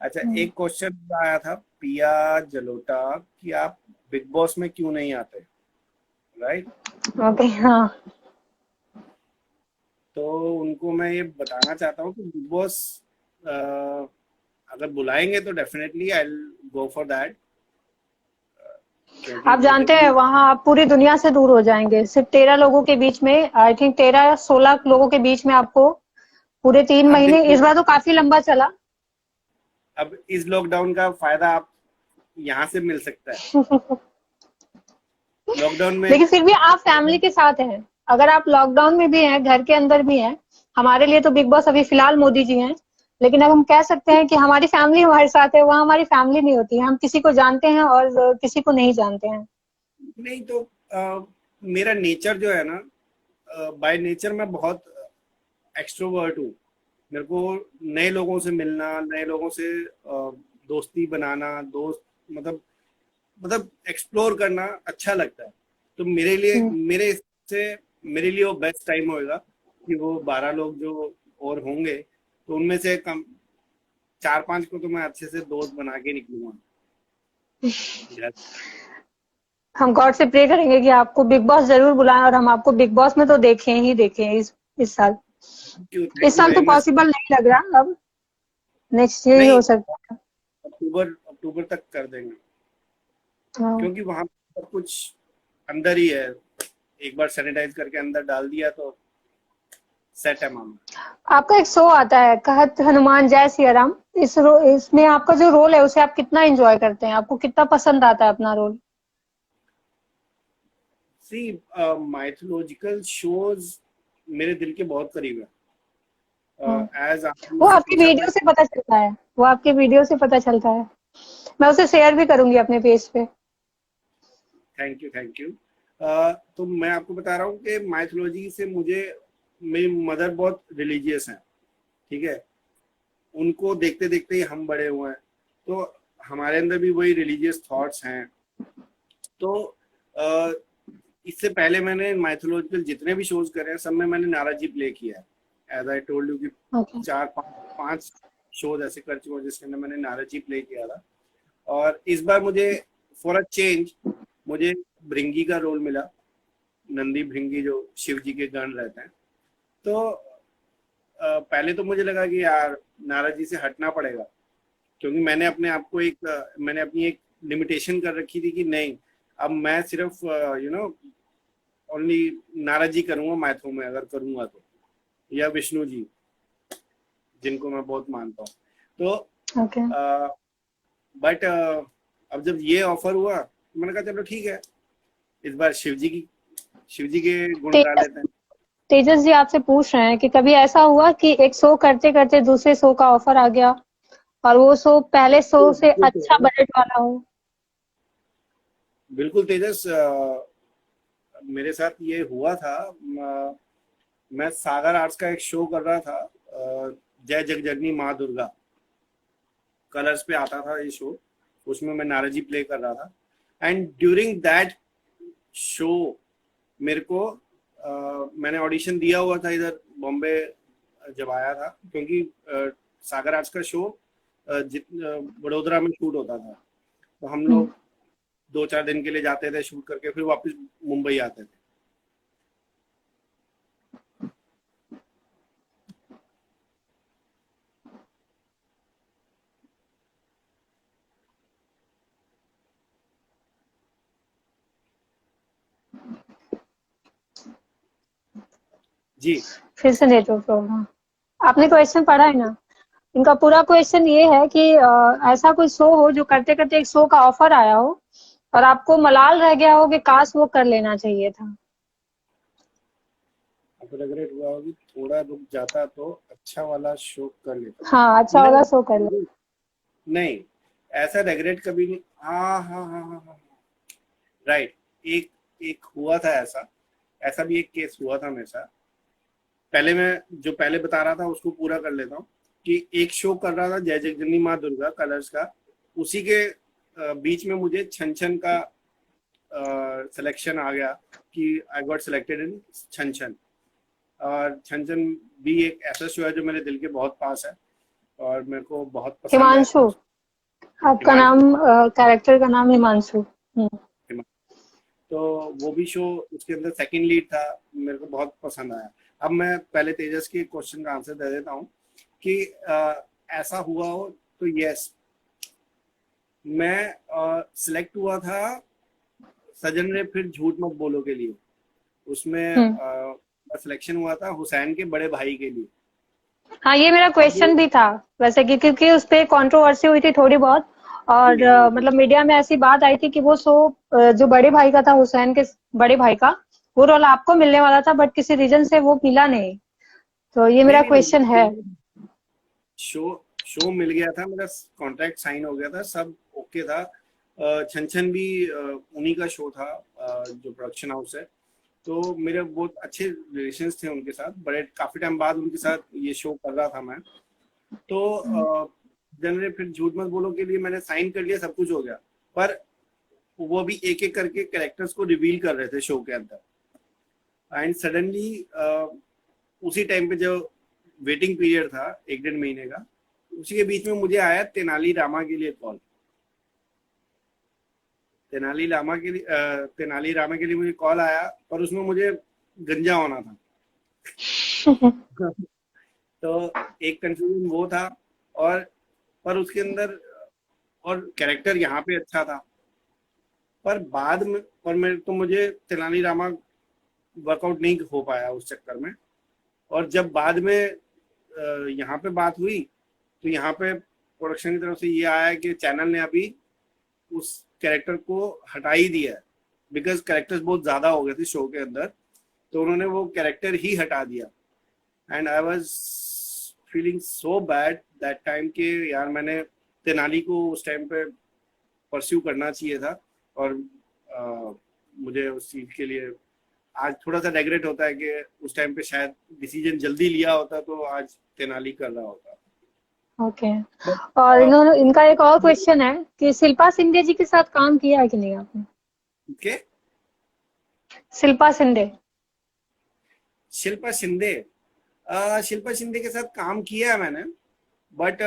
अच्छा, हम्म। एक क्वेश्चन आया था पिया जलोटा कि आप बिग बॉस में क्यों नहीं आते, राइट? ओके, हाँ। तो उनको मैं ये बताना चाहता हूँ कि बिग बॉस अगर बुलाएंगे तो definitely I go for that, क्योंकि आप वो जानते हैं जरूरी। वहां आप पूरी दुनिया से दूर हो जाएंगे, सिर्फ 13 लोगों के बीच में, आई थिंक 13 या 16 लोगों के बीच में आपको पूरे 3 महीने, अब इस बार तो काफी लंबा चला। अब इस लॉकडाउन का फायदा आप यहाँ से मिल सकता है। लॉकडाउन में लेकिन फिर भी आप फैमिली के साथ हैं। अगर आप लॉकडाउन में भी हैं, घर के अंदर भी हैं, हमारे लिए तो बिग बॉस अभी फिलहाल मोदी जी हैं, लेकिन अब हम कह सकते हैं कि हमारी फैमिली हमारे साथ है, वहाँ हमारी फैमिली नहीं होती है, हम किसी को जानते हैं और किसी को नहीं जानते हैं। नहीं तो मेरा नेचर जो है ना, बाय नेचर मैं बहुत एक्सट्रोवर्ट हूँ। मेरे को नए लोगों से मिलना, नए लोगों से दोस्ती बनाना, दोस्त मतलब एक्सप्लोर करना अच्छा लगता है। तो मेरे लिए हम्म। मेरे लिए वो बेस्ट टाइम होएगा कि वो 12 लोग जो और होंगे, तो उनमें से कम 4-5 को तो मैं अच्छे से दोस्त बना के निकलूंगा घर। हम गॉड से प्रे करेंगे कि आपको बिग बॉस जरूर बुलाएं, और हम आपको बिग बॉस में तो देखें ही देखें इस साल। थैंक इस यू साल तो वेरी मच। पॉसिबल नहीं लग रहा, अब नेक्स्ट ईयर ही नहीं, हो सकता है। अक्टूबर अक्टूबर तक कर देंगे, हाँ। क्योंकि वहां सब कुछ अंदर ही है। एक बार सैनिटाइज करके अंदर डाल दिया तो सेट है मामला। आपका एक शो आता है कहत हनुमान जय सिया राम, इसमें आपका जो रोल है उसे आप कितना एंजॉय करते हैं, आपको कितना पसंद आता है अपना रोल? सी, माइथोलॉजिकल शोज मेरे दिल के बहुत करीब हाँ। है। एज आपने वो मुझसे आपकी पूछा था। वीडियो से पता चलता है, वो आपके वीडियो से पता चलता है। मैं उसे शेयर भी करूंगी अपने पेज पे। Thank you thank you. तो मैं आपको बता रहा हूँ कि माइथोलॉजी से मुझे, मेरी मदर बहुत रिलीजियस हैं, ठीक है। उनको देखते देखते ही हम बड़े हुए हैं, तो हमारे अंदर भी वही रिलीजियस थॉट्स हैं। तो अ, इससे पहले मैंने माइथोलॉजिकल जितने भी शोज करे हैं सब में मैंने नारा जी प्ले किया है। एज आई टोल्ड यू कि ओके। 4-5 शोज ऐसे कर चुका हूँ जिसके अंदर मैंने नारा जी प्ले किया था। और इस बार मुझे फॉर अ चेंज मुझे भृंगी का रोल मिला। नंदी भृंगी जो शिव जी के गण रहते हैं। तो पहले तो मुझे लगा कि यार नारद जी से हटना पड़ेगा, क्योंकि मैंने अपनी एक लिमिटेशन कर रखी थी कि नहीं, अब मैं सिर्फ ओनली नारद जी करूंगा मैथों में, अगर करूंगा तो, या विष्णु जी जिनको मैं बहुत मानता हूँ। तो ओके। बट अब जब ये ऑफर हुआ तो मैंने कहा चलो ठीक है, इस बार शिव जी के गुण गा तेजस लेते हैं। तेजस जी आपसे पूछ रहे हैं कि कभी ऐसा हुआ कि एक शो करते करते दूसरे शो का ऑफर आ गया, और वो शो पहले शो से अच्छा बिल्कुल बजट वाला हो? बिल्कुल तेजस, मेरे साथ ये हुआ था। मैं सागर आर्ट्स का एक शो कर रहा था, जय जगजननी माँ दुर्गा, कलर्स पे आता था ये शो, उसमें मैं नाराजी प्ले कर रहा था। एंड ड्यूरिंग दैट शो मेरे को मैंने ऑडिशन दिया हुआ था इधर बॉम्बे जब आया था, क्योंकि सागर आर्ट्स का शो वडोदरा में शूट होता था, तो हम लोग 2-4 दिन के लिए जाते थे शूट करके, फिर वापस मुंबई आते थे। जी फिर से नेटवर्क प्रॉब्लम। आपने क्वेश्चन पढ़ा है ना? इनका पूरा क्वेश्चन ये है कि ऐसा कोई शो हो जो करते करते एक शो का ऑफर आया हो और आपको मलाल रह गया हो कि काश वो कर लेना चाहिए था। आपको रिग्रेट हुआ होगी, थोड़ा रुक जाता तो अच्छा वाला शो कर लेता। हाँ, अच्छा वाला शो कर ले। नहीं, ऐसा रिग्रेट कभी नहीं। हाँ हाँ हाँ हाँ हाँ, राइट। एक एक हुआ था ऐसा, ऐसा भी एक केस हुआ था मेरे साथ। पहले मैं जो पहले बता रहा था उसको पूरा कर लेता हूँ कि एक शो कर रहा था जय जगजननी माँ दुर्गा कलर्स का, उसी के बीच में मुझे छन छन का सिलेक्शन आ गया कि आई गॉट सिलेक्टेड इन छन छन। और छन छन भी एक ऐसा शो है जो मेरे दिल के बहुत पास है और मेरे को बहुत पसंद है। हिमांशु, आपका नाम, कैरेक्टर का नाम हिमांशु। तो वो भी शो, उसके अंदर सेकंड लीड था, मेरे को बहुत पसंद आया। अब मैं पहले तेजस के क्वेश्चन का आंसर दे देता हूँ कि ऐसा हुआ हो तो यस, मैं सिलेक्ट हुआ था सजन रे फिर झूठ मत बोलो के लिए। उसमें सिलेक्शन हुआ था हुसैन के बड़े भाई के लिए। हाँ, ये मेरा क्वेश्चन भी था वैसे कि, क्योंकि उस पे कंट्रोवर्सी हुई थी थोड़ी बहुत, और मतलब मीडिया में ऐसी बात आई थी कि वो शो जो बड़े भाई का था, हुसैन के बड़े भाई का, वो रोल आपको मिलने वाला था, बट किसी रीजन से वो मिला नहीं। तो ये मेरा क्वेश्चन है। शो मिल गया था, मेरा कॉन्ट्रैक्ट साइन हो गया था, सब ओके था। छन छन भी उन्हीं का शो था, जो प्रोडक्शन हाउस है, तो मेरे बहुत अच्छे रिलेशंस थे उनके साथ। बड़े काफी टाइम बाद उनके साथ ये शो कर रहा था मैं। तो जनरे फिर झूठ मत बोलो के लिए मैंने साइन कर लिया, सब कुछ हो गया, पर वो भी एक एक करके कैरेक्टर्स को रिवील कर रहे थे शो के अंदर। एंड सडनली उसी टाइम पे जो वेटिंग पीरियड था 1-1.5 महीने का, उसी के बीच में मुझे आया तेनाली रामा के लिए कॉल। तेनाली रामा के लिए मुझे कॉल आया, पर उसमें मुझे गंजा होना था। तो एक कंफ्यूजन वो था, और पर उसके अंदर और कैरेक्टर यहाँ पे अच्छा था, पर बाद में और मेरे तो मुझे तेनाली रामा वर्कआउट नहीं हो पाया उस चक्कर में। और जब बाद में यहाँ पे बात हुई, तो यहाँ पे प्रोडक्शन की तरफ से ये आया कि चैनल ने अभी उस कैरेक्टर को हटा ही दिया है, बिकॉज कैरेक्टर्स बहुत ज्यादा हो गए थे शो के अंदर, तो उन्होंने वो कैरेक्टर ही हटा दिया। And I was feeling so bad that time के यार, मैंने तेनाली को उस टाइम पे परस्यू करना चाहिए था, और मुझे उस चीज के लिए आज थोड़ा सा रिग्रेट होता है कि उस टाइम पे शायद डिसीजन जल्दी लिया होता तो आज तेनाली कर रहा होता। ओके। और इनका एक और क्वेश्चन है कि शिल्पा शिंदे जी के साथ काम किया है कि नहीं आपने? के शिल्पा शिंदे। शिल्पा शिंदे, शिल्पा शिंदे के साथ काम किया है मैंने, बट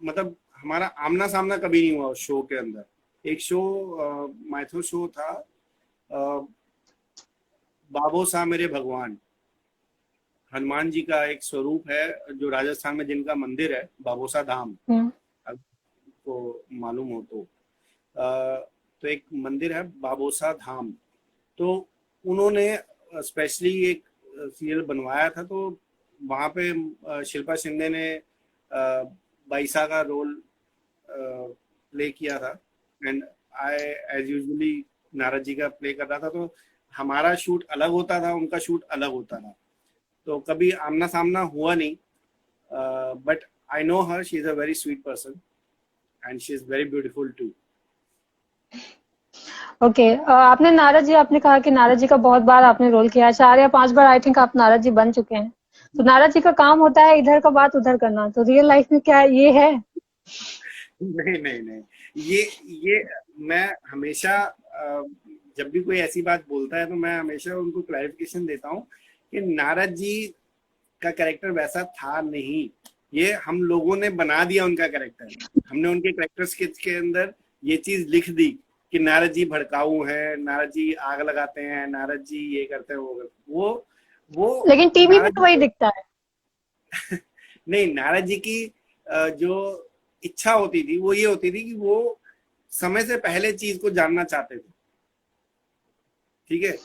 मतलब हमारा आमना सामना कभी नहीं हुआ उस शो के अंदर। एक शो माइथो शो था, बाबो सा मेरे भगवान, हनुमान जी का एक स्वरूप है जो राजस्थान में जिनका मंदिर है, बाबोसा धाम, आपको मालूम हो तो एक मंदिर है बाबोसा धाम। तो उन्होंने स्पेशली एक सीरियल बनवाया था, तो वहाँ पे शिल्पा शिंदे ने बाईसा का रोल प्ले किया था, and I as usually Narad ji का प्ले कर रहा था। तो हमारा शूट अलग होता था, उनका शूट अलग होता था, तो कभी आमना सामना हुआ नहीं। But I know her, she is a very sweet person and she is very beautiful too. Okay, आपने नारद जी, आपने कहा कि नारद जी का बहुत बार आपने रोल किया है, 4 या 5 बार आई थिंक आप नारद जी बन चुके हैं। तो नारद जी का काम होता है इधर का बात उधर करना, तो रियल लाइफ में क्या ये है? नहीं नहीं नहीं, ये मैं हमेशा जब भी कोई ऐसी बात बोलता है तो मैं हमेशा उनको क्लैरिफिकेशन देता हूँ कि नारद जी का कैरेक्टर वैसा था नहीं, ये हम लोगों ने बना दिया उनका कैरेक्टर। हमने उनके कैरेक्टर स्केच के अंदर ये चीज लिख दी कि नारद जी भड़काऊ हैं, नारद जी आग लगाते हैं, नारद जी ये करते हैं, वो करते हैं। वो लेकिन टीवी में नारद तो वही जी दिखता है। नहीं, नारद जी की जो इच्छा होती थी वो ये होती थी कि वो समय से पहले चीज को जानना चाहते थे, ठीक है,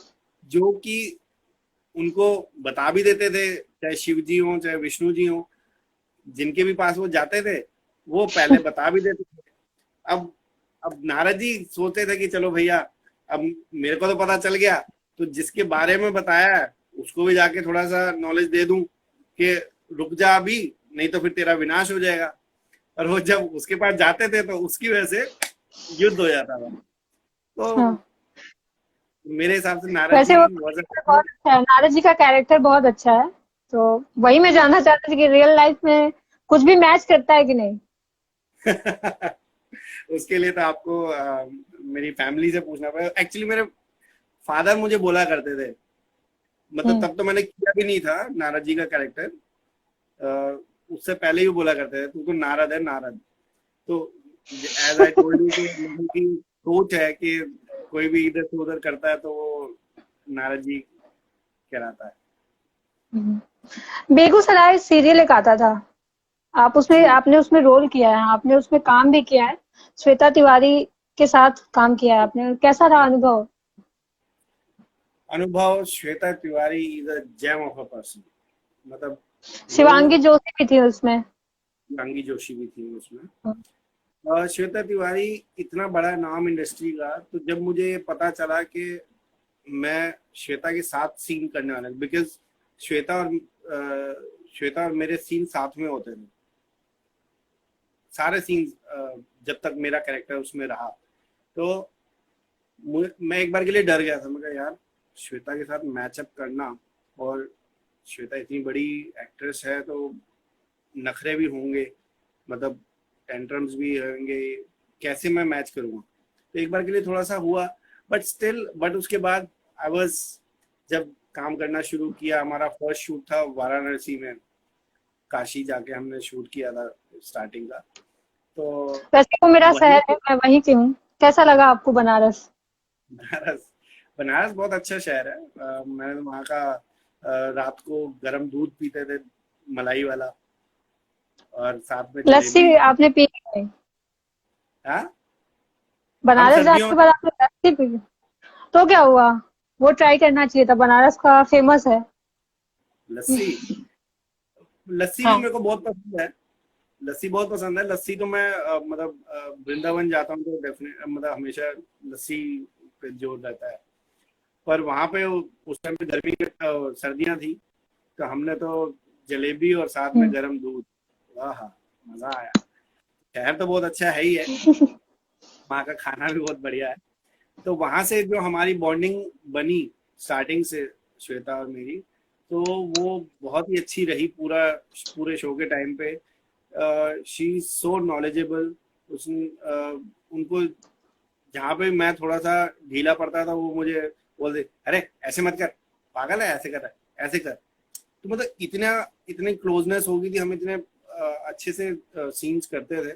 जो कि उनको बता भी देते थे, चाहे शिव जी हो चाहे विष्णु जी हो, जिनके भी पास वो जाते थे वो पहले बता भी देते थे। अब अब नारद जी सोचते थे कि चलो भैया, अब मेरे को तो पता चल गया, तो जिसके बारे में बताया है उसको भी जाके थोड़ा सा नॉलेज दे दूं कि रुक जा अभी, नहीं तो फिर तेरा विनाश हो जाएगा। और वो जब उसके पास जाते थे तो उसकी वजह से युद्ध हो जाता था। तो हाँ, मेरे हिसाब से नारद वैसे जी वो was कैरेक्टर बहुत अच्छा है, नारद जी का कैरेक्टर बहुत अच्छा है। तो वही मैं जानना चाहती थी कि रियल लाइफ में कुछ भी मैच करता है कि नहीं। a- उसके लिए तो आपको मेरी फैमिली से पूछना पड़ेगा। एक्चुअली मेरे फादर मुझे बोला करते थे, मतलब हम्म। तब तो मैंने किया भी नहीं था नारद जी का कैरेक्टर, उससे पहले ही बोला करते थे तू तो नारद है, नारद। तो एज आई टोल्ड यू कि लोगों की सोच है कि कोई भी इधर से उधर करता है तो वो नारद जी कहलाता है। बेगूसराय सीरियल एक आता था, आप उसमें, जी, आपने उसमें रोल किया है, आपने उसमें काम भी किया है, श्वेता तिवारी के साथ काम किया है आपने, कैसा रहा अनुभव? अनुभव, Shweta Tiwari is a gem of a person, मतलब वो, शिवांगी जोशी भी थी उसमें। गांगी जोशी भी थी उसमें। श्वेता तिवारी इतना बड़ा नाम इंडस्ट्री का, तो जब मुझे ये पता चला कि मैं श्वेता के साथ सीन करने वाला, बिकॉज श्वेता और श्वेता और मेरे सीन साथ में होते थे, सारे सीन, जब तक मेरा कैरेक्टर उसमें रहा। तो मैं एक बार के लिए डर गया था, मैं कहा यार श्वेता के साथ मैचअप करना, और श्वेता इतनी बड़ी एक्ट्रेस है तो नखरे भी होंगे, मतलब टेंट्रम्स भी होंगे, कैसे मैं मैच करूँगा। तो एक बार के लिए थोड़ा सा हुआ, बट स्टिल, बट उसके बाद आई वाज, जब काम करना शुरू किया, हमारा फर्स्ट शूट था वाराणसी में, काशी जाके हमने शूट किया था स्टार्टिंग का। तो वैसे वो मेरा वहीं शहर है, पे मैं वहीं की हूँ। कैसा लगा आपको बनारस? बनारस, बनारस बहुत अच्छा शहर है। मैंने वहाँ का रात को गर्म दूध पीते थे, मलाई वाला, और साथ में जलेबी। लस्सी आपने पी कि नहीं? हाँ, हम बनारस जाने सर्दियों के बाद आपने लस्सी पी? तो क्या हुआ? वो ट्राई करना चाहिए था, बनारस का फेमस है। लस्सी, लस्सी भी हाँ। मेरे को बहुत पसंद है। लस्सी बहुत पसंद है। लस्सी तो मैं मतलब वृंदावन जाता हूँ तो डेफिनेट, मतलब हमेशा लस्सी पे जोर रहता है। पर वहां पे उस टाइम पे गर्मी के सर्दियां थी, तो हमने तो जलेबी और साथ में हम्म। गर्म दूध, वाह, मजा आया। शहर तो बहुत अच्छा है ही है, वहाँ का खाना भी बहुत बढ़िया है। तो वहां से जो हमारी बॉन्डिंग बनी स्टार्टिंग से, श्वेता और मेरी, तो वो बहुत ही अच्छी रही पूरा, पूरे शो के टाइम पे। She is so knowledgeable. उसने उनको, जहाँ पे मैं थोड़ा सा ढीला पड़ता था वो मुझे बोलते, अरे ऐसे मत कर, पागल है, ऐसे कर, ऐसे कर। तो मतलब इतना, इतनी क्लोजनेस हो गई थी, हम इतने अच्छे से सीन्स करते थे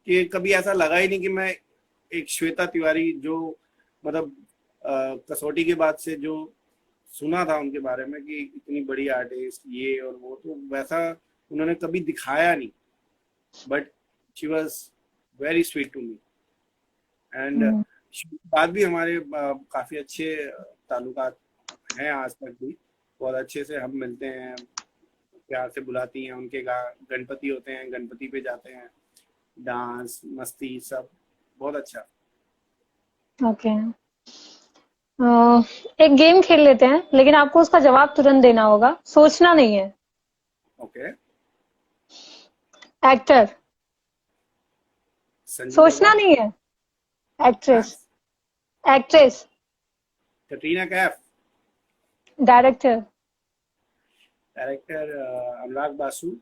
कि कभी ऐसा लगा ही नहीं कि मैं एक श्वेता तिवारी, जो मतलब कसौटी के बाद से जो सुना था उनके बारे में कि इतनी बड़ी आर्टिस्ट ये और वो, तो वैसा उन्होंने कभी दिखाया नहीं। But she was very sweet to me, and hmm. बाद भी हमारे काफी अच्छे ताल्लुकात हैं आज तक भी। बहुत अच्छे से हम मिलते हैं, प्यार से बुलाती हैं, उनके गणपति होते हैं, गणपति पे जाते हैं, डांस मस्ती सब बहुत अच्छा। ओके। एक गेम खेल लेते हैं, लेकिन आपको उसका जवाब तुरंत देना होगा, सोचना नहीं है। Okay, actor. संजू सोचना दत्ता। नहीं है। हाँ, actress. Actress, Katrina Kaif. Director, director Anurag Basu.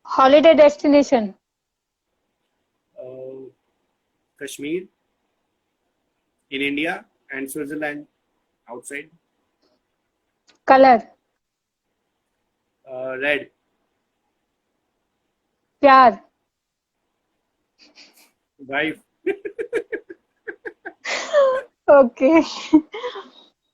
Holiday destination, Kashmir, in India and Switzerland outside. Colour, red. प्यार, वाइफ। ओके।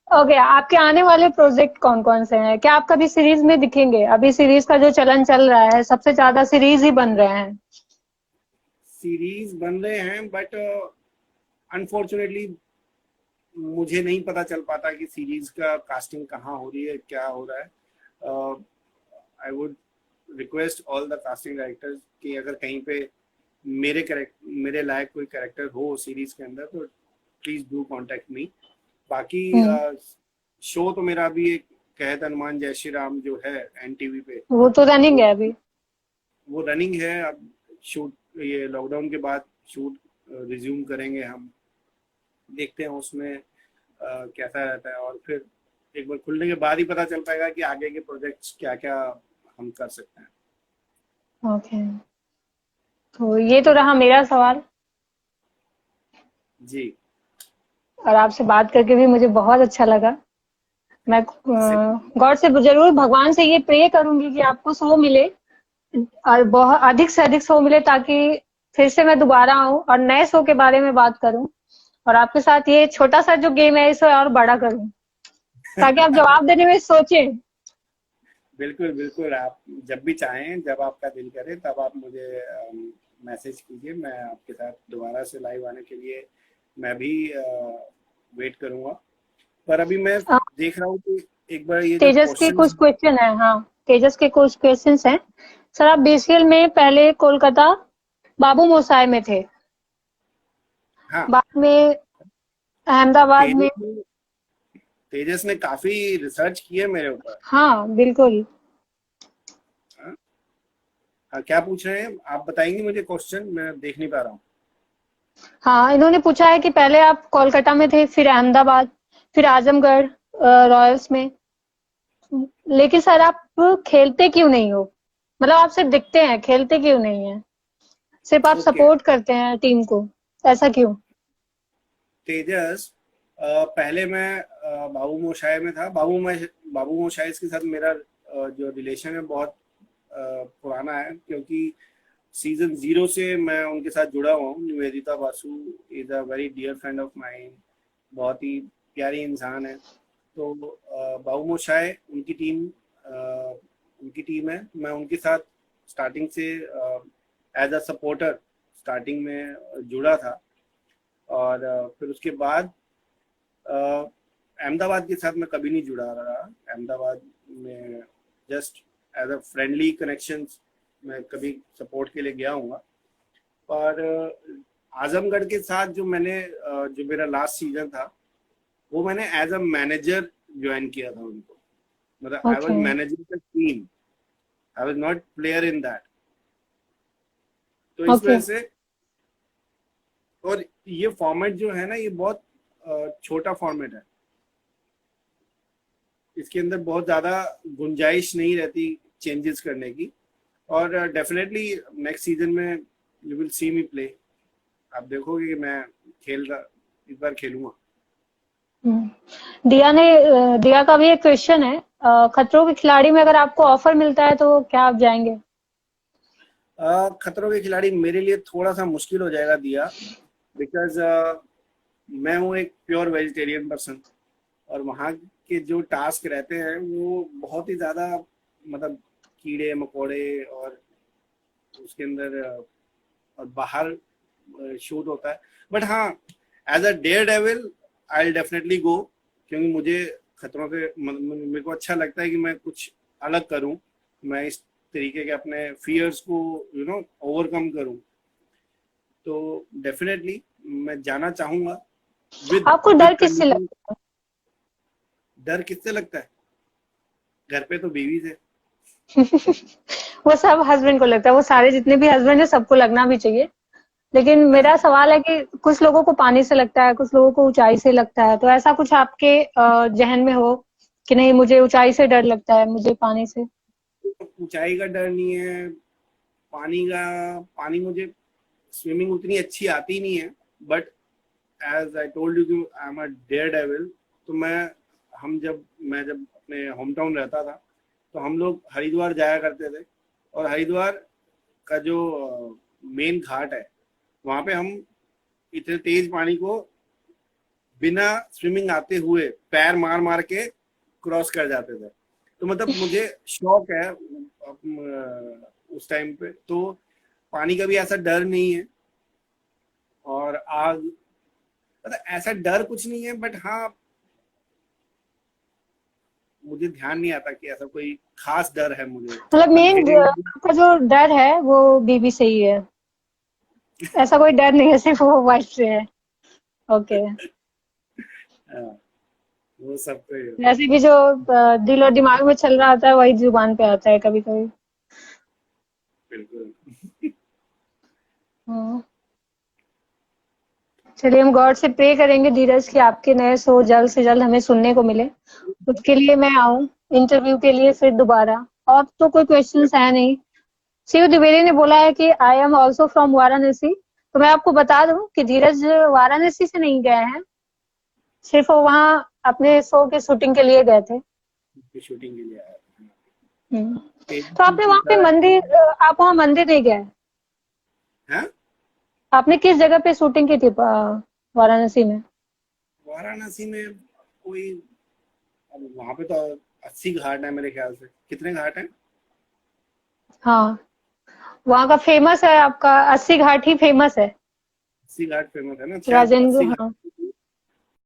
ओके, आपके आने वाले प्रोजेक्ट कौन कौन से हैं? क्या आप कभी सीरीज में दिखेंगे? अभी सीरीज का जो चलन चल रहा है, सबसे ज्यादा सीरीज ही बन रहे हैं। सीरीज बन रहे हैं बट अनफॉर्चुनेटली मुझे नहीं पता चल पाता कि सीरीज का कास्टिंग कहाँ हो रही है, क्या हो रहा है। I would request all the casting directors कि अगर कहीं पे मेरे लायक कोई कैरेक्टर हो सीरीज के अंदर तो प्लीज डू कांटेक्ट मी। बाकी हम्म, शो तो मेरा अभी एक कहत हनुमान जय श्री राम जो है एनटीवी पे, वो तो रनिंग है अभी। वो रनिंग है। अब शूट, ये लॉकडाउन के बाद शूट रिज्यूम करेंगे हम। देखते हैं उसमें कैसा रहता है, और फिर एक बार खुलने के बाद ही पता चल पाएगा कि आगे के प्रोजेक्ट्स क्या क्या हम कर सकते हैं। ओके, तो ये तो रहा मेरा सवाल। जी। और आपसे बात करके भी मुझे बहुत अच्छा लगा। मैं से गॉड से जरूर, भगवान से ये प्रे करूंगी कि आपको शो मिले, और बहुत अधिक से अधिक शो मिले, ताकि फिर से मैं दोबारा आऊं और नए शो के बारे में बात करूं, और आपके साथ ये छोटा सा जो गेम है इसे और बड़ा करूं, ताकि आप जवाब देने में सोचें। बिल्कुल बिल्कुल, आप जब भी चाहें, जब आपका दिल करे तब आप मुझे मैसेज कीजिए। मैं आपके साथ दोबारा से लाइव आने के लिए मैं भी वेट करूंगा। पर अभी मैं अ, देख रहा हूँ कि एक बार ये जो तेजस के क्वेश्चंस। कुछ क्वेश्चन है, हाँ, तेजस के कुछ क्वेश्चंस हैं। सर, आप बीसीएल में पहले कोलकाता बाबू मोसाय में थे, हाँ। बाद में अहमदाबाद में। तेजस ने तेजस ने काफी रिसर्च की है मेरे ऊपर। हाँ, बिल्कुल। हाँ। हाँ, क्या पूछ रहे हैं आप? बताएंगे मुझे क्वेश्चन, मैं देख नहीं पा रहा हूँ। हाँ, इन्होंने पूछा है कि पहले आप कोलकाता में थे, फिर अहमदाबाद, फिर आजमगढ़ रॉयल्स में, लेकिन सर आप खेलते क्यों नहीं हो? मतलब आप सिर्फ दिखते हैं, खेलते क्यों नहीं है? सिर्फ आप ओके। सपोर्ट करते हैं टीम को, ऐसा क्यों? तेजस, पहले मैं बाबू मोशाय में था। बाबू मोशाय के साथ मेरा जो रिलेशन है बहुत पुराना है, क्योंकि सीजन 0 से मैं उनके साथ जुड़ा हुआ हूँ। Nivedita Basu is a very dear friend of mind, बहुत ही प्यारी इंसान है। तो बाबू मोशाय उनकी टीम है। मैं उनके साथ स्टार्टिंग से एज अ सपोर्टर स्टार्टिंग में जुड़ा था, और फिर उसके बाद अहमदाबाद के साथ मैं कभी नहीं जुड़ा रहा। अहमदाबाद में just as a friendly connections मैं कभी सपोर्ट के लिए गया हूँ। पर आजमगढ़ के साथ जो मेरा लास्ट सीजन था, वो मैंने एज अ मैनेजर ज्वाइन किया था उनको। मतलब I was okay, managing the team, I was not player in that. तो इस ओके, वजह से, और ये फॉर्मेट जो है ना, ये बहुत छोटा फॉर्मेट है। इसके अंदर बहुत ज्यादा गुंजाइश नहीं रहती चेंजेस करने की। और डेफिनेटली नेक्स्ट सीजन में you will see me play. आप देखोगे कि मैं खेल रहा इस बार खेलूंगा। दिया का भी एक क्वेश्चन है, खतरों के खिलाड़ी में अगर आपको ऑफर मिलता है तो क्या आप जाएंगे? खतरों के खिलाड़ी मेरे लिए थोड़ा सा मुश्किल हो जाएगा दिया, बिकॉज मैं हूँ एक प्योर वेजिटेरियन पर्सन, और वहाँ के जो टास्क रहते हैं वो बहुत ही ज्यादा, मतलब कीड़े मकोड़े, और उसके अंदर और बाहर शूट होता है। बट हाँ, as a daredevil I will definitely go, क्योंकि मुझे खतरों के मेरे को अच्छा लगता है कि मैं कुछ अलग करूं। मैं इस तरीके के अपने फियर्स को ओवरकम करूं। तो डेफिनेटली मैं जाना चाहूंगा विद आपको विद डर किससे कंडीशन। लगता डर किससे लगता है? घर पे तो बीवी से। है? वो सब हस्बैंड को लगता है, वो सारे जितने भी हस्बैंड है सबको लगना भी चाहिए। लेकिन मेरा सवाल है कि कुछ लोगों को पानी से लगता है, कुछ लोगों को ऊंचाई से लगता है, तो ऐसा कुछ आपके जहन में हो कि नहीं मुझे ऊंचाई से डर लगता है, मुझे पानी से? ऊंचाई का डर नहीं है, पानी मुझे स्विमिंग उतनी अच्छी आती नहीं है, but as I told you कि I am a daredevil. तो मैं जब अपने होम टाउन रहता था तो हम लोग हरिद्वार जाया करते थे, और हरिद्वार का जो मेन घाट है वहां पे हम इतने तेज पानी को बिना स्विमिंग आते हुए पैर मार मार के क्रॉस कर जाते थे। तो मतलब मुझे शौक है उस टाइम पे, तो पानी का भी ऐसा डर नहीं है। और आग, मतलब ऐसा डर कुछ नहीं है, बट हाँ मुझे ध्यान नहीं आता कि ऐसा कोई खास डर है मुझे। मतलब मेन अंधेरे में आपका जो डर है वो बीबी से ही है, ऐसा कोई डर नहीं है, सिर्फ वो वाइफ से है। ओके। हाँ, वो सब तो वैसे भी जो दिल और दिमाग में चल रहा होता है वही जुबान पे आता है कभी कभी। बिल्कुल। हम्म। चलिए, हम गॉड से प्रे करेंगे धीरज कि आपके नए शो जल्द से जल्द हमें सुनने को मिले। उसके लिए मैं आऊं इंटरव्यू के लिए फिर दोबारा। और तो कोई क्वेश्चंस है नहीं। शिव द्विवेदी ने बोला है कि I am also from Varanasi. तो मैं आपको बता दूं कि धीरज वाराणसी से नहीं गए हैं, सिर्फ वो वहाँ अपने शो के शूटिंग के लिए गए थे। शूटिंग के लिए आया था। तो आपने वहाँ पे मंदिर, आप वहाँ मंदिर नहीं गए? हाँ? आपने किस जगह पे शूटिंग की थी वाराणसी में? वाराणसी में कोई, अब वहां पे तो 80 घाट है मेरे ख्याल से। कितने घाट हैं? हाँ, वहाँ का फेमस है आपका 80 घाट ही फेमस है। 80 घाट फेमस है ना, शायद राजेंद्र, 80 घाट। हाँ।